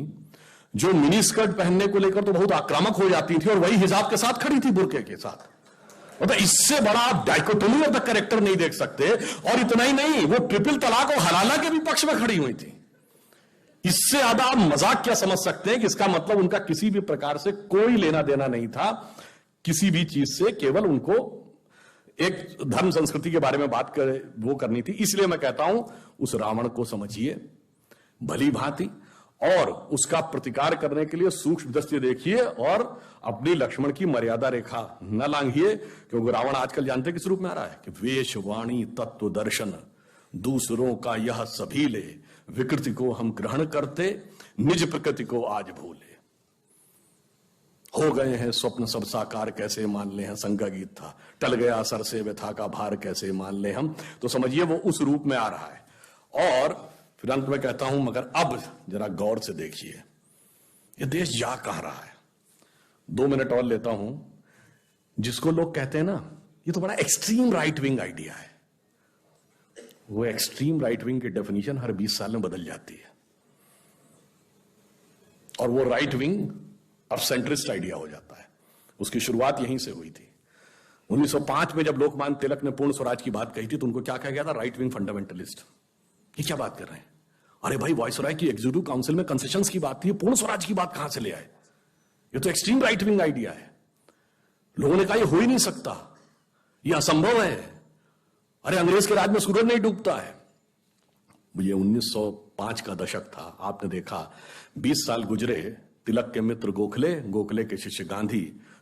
जो मिनी स्कर्ट पहनने को लेकर तो बहुत आक्रामक हो जाती थी, और वही हिजाब के साथ खड़ी थी, बुर्के के साथ। मतलब इससे बड़ा आप डाइकोटोमी ऑफ द कैरेक्टर नहीं देख सकते। और इतना ही नहीं, वो ट्रिपल तलाक और हलाला के भी पक्ष में खड़ी हुई थी। इससे ज्यादा आप मजाक क्या समझ सकते हैं कि इसका मतलब उनका किसी भी प्रकार से कोई लेना देना नहीं था किसी भी चीज से, केवल उनको एक धर्म संस्कृति के बारे में बात वो करनी थी। इसलिए मैं कहता हूं उस रावण को समझिए भली भांति, और उसका प्रतिकार करने के लिए सूक्ष्म दृष्टि देखिए, और अपनी लक्ष्मण की मर्यादा रेखा न लांघिए, क्योंकि रावण आजकल जानते किस रूप में आ रहा है कि वेश वाणी तत्व दर्शन दूसरों का यह सभी ले, विकृति को हम ग्रहण करते निज प्रकृति को आज भूले। हो गए हैं स्वप्न सब साकार कैसे मान ले, हैं संगा गीत था, टल गया सर से व्यथा का भार कैसे मान ले हम। तो समझिए वो उस रूप में आ रहा है। और फिर अंत में कहता हूं, मगर अब जरा गौर से देखिए ये देश जा कहां रहा है। 2 मिनट और लेता हूं। जिसको लोग कहते हैं ना ये तो बड़ा एक्सट्रीम राइट विंग आइडिया है, वो एक्सट्रीम राइट विंग की डेफिनेशन हर 20 साल में बदल जाती है, और वो राइट विंग अब सेंट्रिस्ट आइडिया हो जाता है। उसकी शुरुआत यहीं से हुई थी। 1905 में जब लोकमान्य तिलक ने पूर्ण स्वराज की बात कही थी तो उनको क्या कहा गया था? Right wing fundamentalist. ये क्या बात कर रहे हैं? अरे भाई, वायसराय की एग्जीक्यूटिव काउंसिल में कंसेशंस की बात थी, पूर्ण स्वराज की बात कहां से ले आए? ये तो एक्सट्रीम राइट विंग आइडिया है। लोगों ने कहा ये हो ही नहीं सकता, ये असंभव है। अरे अंग्रेज के राज में सूरज नहीं डूबता है। ये 1905 का दशक था। आपने देखा 20 साल गुजरे, तिलक के मित्र गोखले, गोखले के शिष्य Gandhi,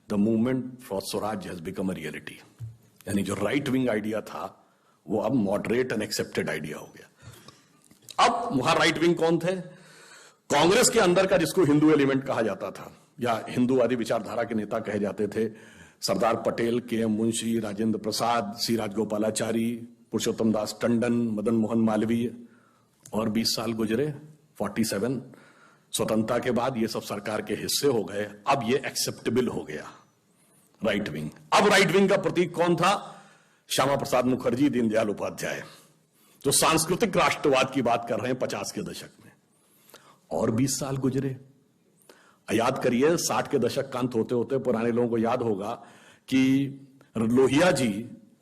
the movement for Swaraj has become a reality. यानी जो राइट विंग आइडिया था वो अब मॉडरेट एंड एक्सेप्टेड आइडिया हो गया। अब वहां राइट विंग कौन थे? कांग्रेस के अंदर का जिसको हिंदू एलिमेंट कहा जाता था, या हिंदूवादी विचारधारा के नेता कहे जाते थे, सरदार पटेल, KM मुंशी, राजेंद्र प्रसाद, सी राजगोपालाचारी, पुरुषोत्तम दास टंडन, मदन मोहन मालवीय। और 20 साल गुजरे, 47 स्वतंत्रता के बाद ये सब सरकार के हिस्से हो गए। अब ये एक्सेप्टेबल हो गया राइट विंग। अब राइट विंग का प्रतीक कौन था? श्यामा प्रसाद मुखर्जी, दीनदयाल उपाध्याय, जो सांस्कृतिक राष्ट्रवाद की बात कर रहे हैं 50 के दशक में। और 20 साल गुजरे। याद करिए 60 के दशक का अंत होते होते पुराने लोगों को याद होगा कि लोहिया जी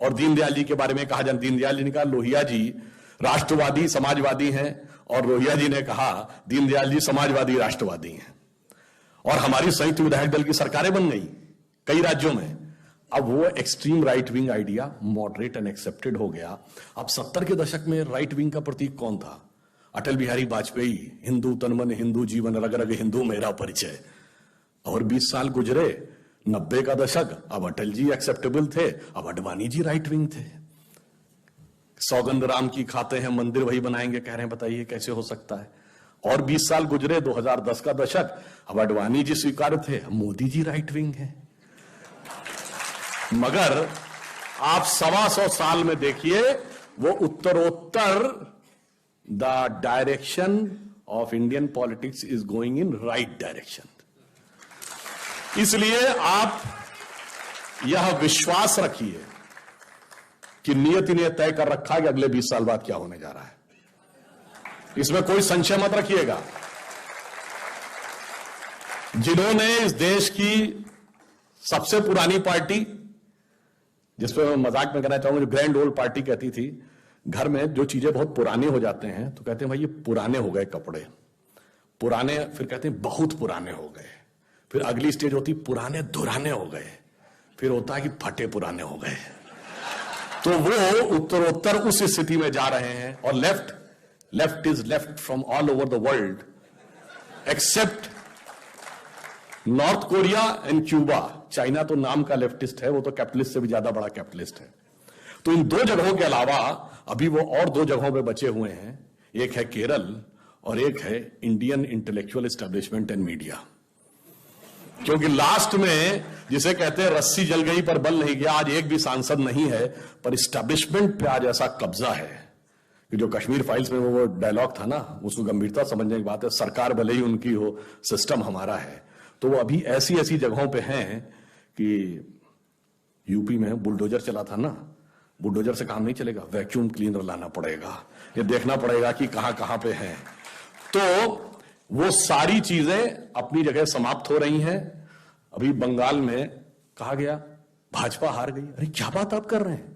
और दीनदयाल जी के बारे में कहा जाए, दीनदयाल जी ने कहा लोहिया जी राष्ट्रवादी समाजवादी हैं, और लोहिया जी ने कहा दीनदयाल जी समाजवादी राष्ट्रवादी हैं। और हमारी संयुक्त विधायक दल की सरकारें बन गई कई राज्यों में। अब वो extreme right wing idea moderate and accepted हो गया। अब 70 के दशक में राइट विंग का प्रतीक कौन था? अटल बिहारी वाजपेयी, हिंदू तनमन हिंदू जीवन रग रग हिंदू मेरा परिचय। और 20 साल गुजरे, 90 का दशक, अब अटल जी एक्सेप्टेबल थे, अब अडवाणी जी राइट विंग थे। सौगंध राम की खाते हैं, मंदिर वही बनाएंगे कह रहे हैं, बताइए कैसे हो सकता है? और 20 साल गुजरे, 2010 का दशक, अब अडवाणी जी स्वीकार थे, मोदी जी राइट विंग है। मगर आप 125 साल में देखिए वो उत्तरोत्तर the direction of Indian politics is going in right direction. इसलिए आप यह विश्वास रखिए कि नियति ने तय कर रखा है कि अगले 20 साल बाद क्या होने जा रहा है। इसमें कोई संशय मत रखिएगा। जिन्होंने इस देश की सबसे पुरानी पार्टी, जिसपे मैं मजाक में कहना चाहूंगा, जो ग्रैंड ओल्ड पार्टी कहती थी, घर में जो चीजें बहुत पुरानी हो जाते हैं तो कहते हैं भाई ये पुराने हो गए कपड़े, पुराने, फिर कहते हैं बहुत पुराने हो गए, फिर अगली स्टेज होती पुराने धुराने हो गए, फिर होता है कि फटे पुराने हो गए। तो वो उत्तरोत्तर उस स्थिति में जा रहे हैं। और left is left from all over the world accept north Korea and Cuba. China तो नाम का लेफ्टिस्ट है, वो तो कैपिटलिस्ट से भी ज्यादा बड़ा कैपिटलिस्ट है। तो इन दो जगहों के अलावा अभी वो और दो जगहों पे बचे हुए हैं, एक है केरल और एक है Indian intellectual establishment and media. क्योंकि लास्ट में जिसे कहते हैं रस्सी जल गई पर बल नहीं गया, आज एक भी सांसद नहीं है, पर एस्टेब्लिशमेंट पे आज ऐसा कब्जा है कि जो कश्मीर फाइल्स में वो डायलॉग था ना, उसको गंभीरता समझने की बात है। सरकार भले ही उनकी हो, सिस्टम हमारा है। तो वो अभी ऐसी ऐसी जगहों पे हैं कि यूपी में बुलडोजर चला था ना, बुलडोजर से काम नहीं चलेगा, वैक्यूम क्लीनर लाना पड़ेगा, ये देखना पड़ेगा कि कहां कहां पे हैं। तो वो सारी चीजें अपनी जगह समाप्त हो रही हैं। अभी बंगाल में कहा गया भाजपा हार गई। अरे क्या बात आप कर रहे हैं?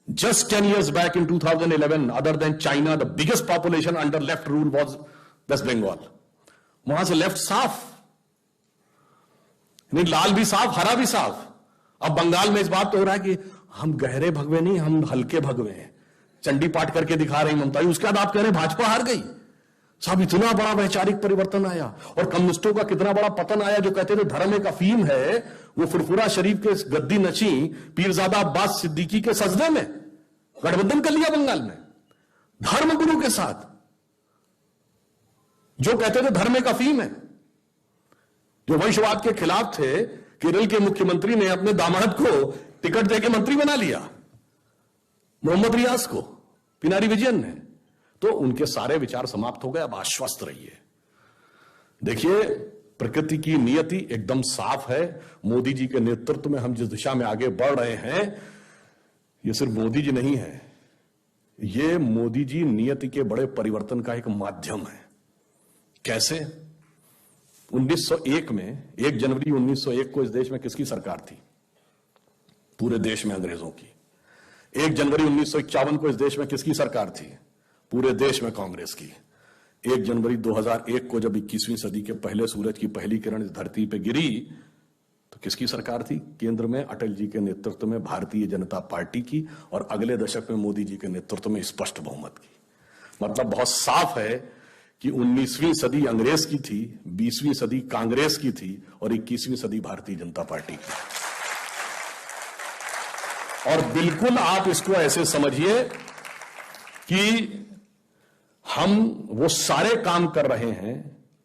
Just 10 years back in 2011, other than China, the biggest population under left rule was West Bengal. वहां से लेफ्ट साफ, नहीं लाल भी साफ, हरा भी साफ। अब बंगाल में इस बात तो हो रहा है कि हम गहरे भगवे नहीं, हम हल्के भगवे हैं, चंडी पाठ करके दिखा रही ममता। उसके बाद आप कह रहे हैं भाजपा हार गई। साहब इतना बड़ा वैचारिक परिवर्तन आया, और कम्युनिस्टों का कितना बड़ा पतन आया। जो कहते थे धर्म एक अफीम है, वो फुरफुरा शरीफ के गद्दी नची पीरजादा अब्बास सिद्दीकी के सजदे में गठबंधन कर लिया बंगाल में धर्म गुरु के साथ। जो कहते थे धर्म एक अफीम है, जो वंशवाद के खिलाफ थे, केरल के मुख्यमंत्री ने अपने दामाद को टिकट देके मंत्री बना लिया, मोहम्मद रियाज को, पिनारी विजयन ने। तो उनके सारे विचार समाप्त हो गए। अब आश्वस्त रहिए। देखिए प्रकृति की नियति एकदम साफ है। मोदी जी के नेतृत्व में हम जिस दिशा में आगे बढ़ रहे हैं, ये सिर्फ मोदी जी नहीं है, ये मोदी जी नियति के बड़े परिवर्तन का एक माध्यम है। कैसे? 1901 में 1 जनवरी 1901 को इस देश में किसकी सरकार थी? पूरे देश में अंग्रेजों की। 1 जनवरी 1951 को इस देश में किसकी सरकार थी? पूरे देश में कांग्रेस की। 1 जनवरी 2001 को जब 21वीं सदी के पहले सूरज की पहली किरण इस धरती पे गिरी, तो किसकी सरकार थी? केंद्र में अटल जी के नेतृत्व में भारतीय जनता पार्टी की, और अगले दशक में मोदी जी के नेतृत्व में स्पष्ट बहुमत की। मतलब बहुत साफ है कि 19वीं सदी अंग्रेज की थी, 20वीं सदी कांग्रेस की थी, और 21वीं सदी भारतीय जनता पार्टी की। और बिल्कुल आप इसको ऐसे समझिए कि हम वो सारे काम कर रहे हैं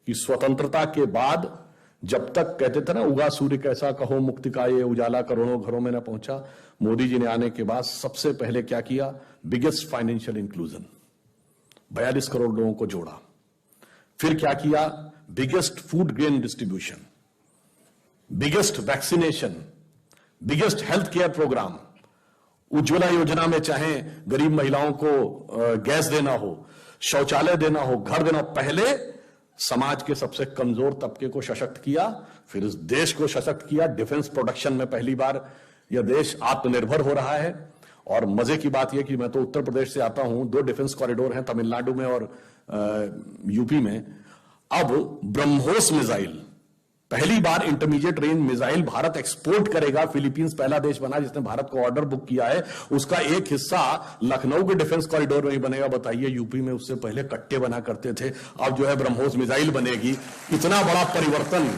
कि स्वतंत्रता के बाद, जब तक कहते थे ना उगा सूर्य कैसा कहो मुक्ति का ये उजाला करोड़ों घरों में न पहुंचा, मोदी जी ने आने के बाद सबसे पहले क्या किया? बिगेस्ट फाइनेंशियल इंक्लूजन, 42 करोड़ लोगों को जोड़ा। फिर क्या किया? Biggest food grain distribution, biggest vaccination, biggest health care program. Ujjwala Yojana में चाहे गरीब महिलाओं को गैस देना हो, शौचालय देना हो, घर देना हो, पहले समाज के सबसे कमजोर तबके को सशक्त किया, फिर इस देश को सशक्त किया। डिफेंस प्रोडक्शन में पहली बार यह देश आत्मनिर्भर हो रहा है। और मजे की बात यह कि मैं तो उत्तर प्रदेश से आता हूं, 2 डिफेंस कॉरिडोर हैं तमिलनाडु में और यूपी में। अब ब्रह्मोस मिसाइल, पहली बार intermediate range missile Bharat export करेगा। फिलीपींस पहला देश बना जिसने भारत को ऑर्डर बुक किया है। उसका एक हिस्सा लखनऊ के डिफेंस कॉरिडोर में ही बनेगा। बताइए, यूपी में उससे पहले कट्टे बना करते थे, अब जो है ब्रह्मोस मिसाइल बनेगी। इतना बड़ा परिवर्तन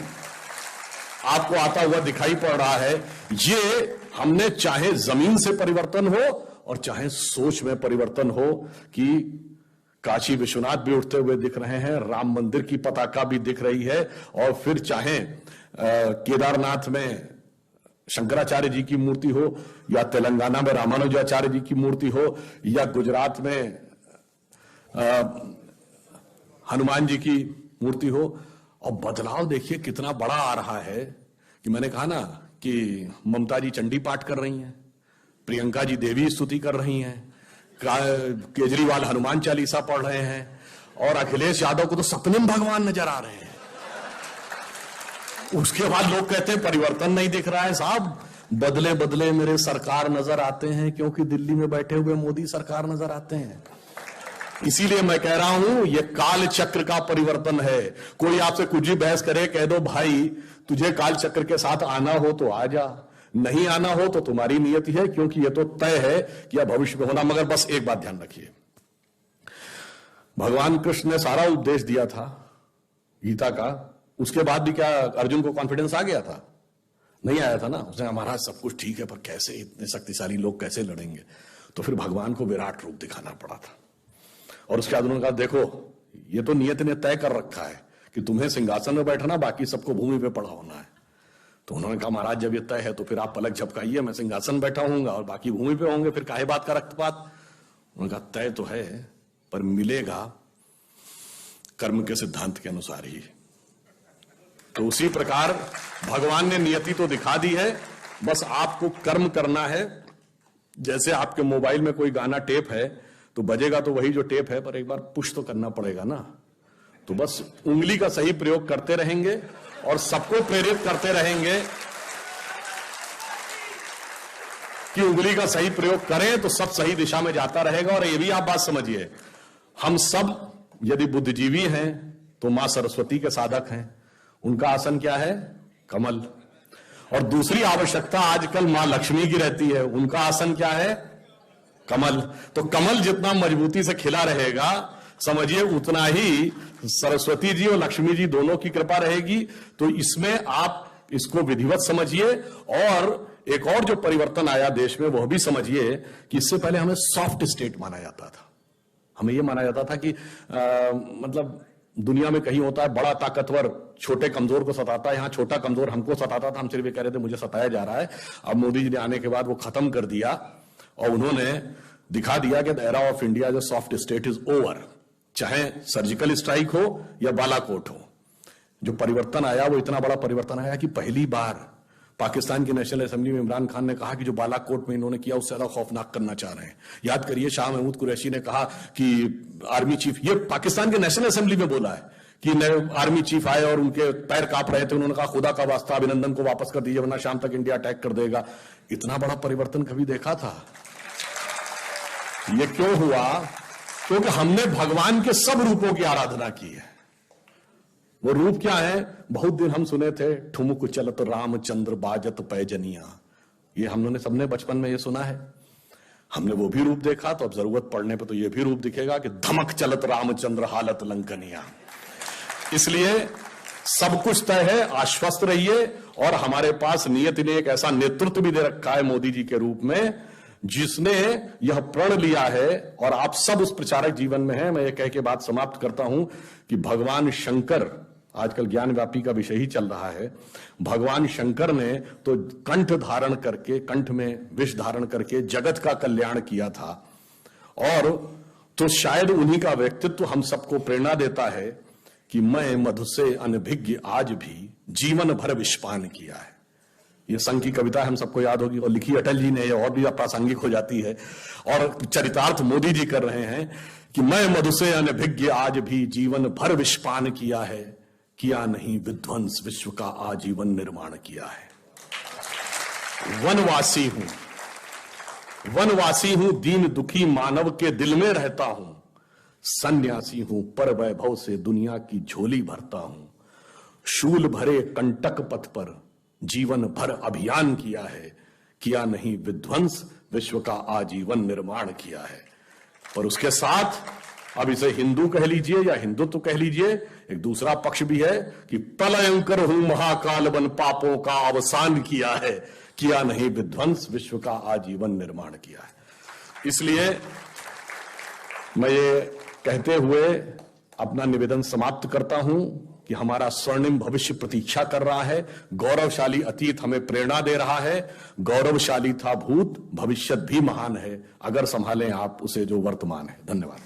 आपको आता हुआ दिखाई पड़ रहा है। ये हमने चाहे जमीन से परिवर्तन हो और चाहे सोच में परिवर्तन हो, कि काशी विश्वनाथ भी उठते हुए दिख रहे हैं, राम मंदिर की पताका भी दिख रही है, और फिर चाहे केदारनाथ में शंकराचार्य जी की मूर्ति हो, या तेलंगाना में रामानुजाचार्य जी की मूर्ति हो, या गुजरात में हनुमान जी की मूर्ति हो। और बदलाव देखिए कितना बड़ा आ रहा है कि मैंने कहा ना कि ममता जी चंडी पाठ कर रही हैं, प्रियंका जी देवी स्तुति कर रही हैं, केजरीवाल हनुमान चालीसा पढ़ रहे हैं, और अखिलेश यादव को तो सपने में भगवान नजर आ रहे हैं। उसके बाद लोग कहते हैं परिवर्तन नहीं दिख रहा है। साहब, बदले बदले मेरे सरकार नजर आते हैं, क्योंकि दिल्ली में बैठे हुए मोदी सरकार नजर आते हैं। इसीलिए मैं कह रहा हूं, यह काल चक्र का परिवर्तन है। कोई आपसे कुछ भी बहस करे, कह दो भाई तुझे काल चक्र के साथ आना हो तो आ जा, नहीं आना हो तो तुम्हारी नियति है, क्योंकि यह तो तय है कि यह भविष्य में होना। मगर बस एक बात ध्यान रखिए, भगवान कृष्ण ने सारा उपदेश दिया था गीता का, उसके बाद भी क्या अर्जुन को कॉन्फिडेंस आ गया था? नहीं आया था ना। उसने महाराज सब कुछ ठीक है, पर कैसे इतने शक्तिशाली लोग कैसे लड़ेंगे? तो फिर भगवान को विराट रूप दिखाना पड़ा था। और उसके बाद उन्होंने कहा देखो, ये तो नियत ने तय कर रखा है कि तुम्हें सिंहासन में बैठना, बाकी सबको भूमि पे पड़ा होना है। तो उन्होंने कहा महाराज जब ये तय है तो फिर आप पलक झपकाइए, मैं सिंहासन बैठा हूंगा और बाकी भूमि पे होंगे, फिर काहे बात का रक्तपात? उन्होंने कहा तय तो है, पर मिलेगा कर्म के सिद्धांत के अनुसार ही। तो उसी प्रकार भगवान ने नियति तो दिखा दी है, बस आपको कर्म करना है। जैसे आपके मोबाइल में कोई गाना टेप है तो बजेगा तो वही जो टेप है, पर एक बार पुश तो करना पड़ेगा ना। तो बस उंगली का सही प्रयोग करते रहेंगे और सबको प्रेरित करते रहेंगे कि उंगली का सही प्रयोग करें तो सब सही दिशा में जाता रहेगा। और ये भी आप बात समझिए, हम सब यदि बुद्धिजीवी हैं तो मां सरस्वती के साधक हैं। उनका आसन क्या है? कमल। और दूसरी आवश्यकता आजकल मां लक्ष्मी की रहती है, उनका आसन क्या है? कमल। तो कमल जितना मजबूती से खिला रहेगा, समझिए उतना ही सरस्वती जी और लक्ष्मी जी दोनों की कृपा रहेगी। तो इसमें आप इसको विधिवत समझिए। और एक और जो परिवर्तन आया देश में वह भी समझिए कि इससे पहले हमें सॉफ्ट स्टेट माना जाता था। हमें यह माना जाता था कि मतलब दुनिया में कहीं होता है बड़ा ताकतवर छोटे कमजोर को सताता है, यहां छोटा कमजोर हमको सताता था, हम सिर्फ ये कह रहे थे मुझे सताया जा रहा है। अब मोदी जी ने आने के बाद वो खत्म कर दिया और उन्होंने दिखा दिया कि द एरा ऑफ इंडिया जो सॉफ्ट स्टेट इज ओवर। चाहे सर्जिकल स्ट्राइक हो या बालाकोट हो, जो परिवर्तन आया वो इतना बड़ा परिवर्तन आया कि पहली बार पाकिस्तान की नेशनल असेंबली में इमरान खान ने कहा कि जो बालाकोट में इन्होंने किया उससे ज्यादा खौफनाक करना चाह रहे हैं। याद करिए, शाह महमूद कुरैशी ने कहा कि आर्मी चीफ, ये पाकिस्तान के नेशनल असेंबली में बोला है कि आर्मी चीफ आए और उनके पैर कांप रहे थे, उन्होंने कहा खुदा का वास्ता अभिनंदन को वापस कर दीजिए वरना शाम तक इंडिया अटैक कर देगा। इतना बड़ा परिवर्तन कभी देखा था? ये क्यों हुआ? क्योंकि हमने भगवान के सब रूपों की आराधना की है। वो रूप क्या है? बहुत दिन हम सुने थे, ठुमुक चलत रामचंद्र बाजत पैजनिया, ये हम लोगों ने सबने बचपन में ये सुना है। हमने वो भी रूप देखा, तो अब जरूरत पड़ने पे तो ये भी रूप दिखेगा कि धमक चलत रामचंद्र हालत लंकनिया। इसलिए सब कुछ तय है, आश्वस्त रहिए। और हमारे पास नियति ने एक ऐसा नेतृत्व भी दे रखा है मोदी जी के रूप में, जिसने यह प्रण लिया है और आप सब उस प्रचारक जीवन में हैं। मैं ये कह के बात समाप्त करता हूं कि भगवान शंकर, आजकल ज्ञान व्यापी का विषय ही चल रहा है, भगवान शंकर ने तो कंठ धारण करके, कंठ में विष धारण करके जगत का कल्याण किया था। और तो शायद उन्हीं का व्यक्तित्व हम सबको प्रेरणा देता है कि मैं मधु से अनभिज्ञ आज भी जीवन भर विषपान किया है। ये संघ की कविता हम सबको याद होगी और लिखी अटल जी ने, ये और भी प्रासंगिक हो जाती है। और चरितार्थ मोदी जी कर रहे हैं कि मैं मधु से अनभिज्ञ आज भी जीवन भर विषपान किया है, किया नहीं विध्वंस विश्व का आजीवन निर्माण किया है। वनवासी हूं दीन दुखी मानव के दिल में रहता हूं, सन्यासी हूं पर वैभव से दुनिया की झोली भरता हूं। शूल भरे कंटक पथ पर जीवन भर अभियान किया है, किया नहीं विध्वंस विश्व का आजीवन निर्माण किया है। और उसके साथ अब इसे हिंदू कह लीजिए या हिंदुत्व कह लीजिए, एक दूसरा पक्ष भी है कि प्रलयंकर हूं महाकाल बन पापों का अवसान किया है, किया नहीं विध्वंस विश्व का आजीवन निर्माण किया है। इसलिए मैं ये कहते हुए अपना निवेदन समाप्त करता हूं कि हमारा स्वर्णिम भविष्य प्रतीक्षा कर रहा है। गौरवशाली अतीत हमें प्रेरणा दे रहा है। गौरवशाली था भूत, भविष्य भी महान है अगर संभालें आप उसे जो वर्तमान है। धन्यवाद।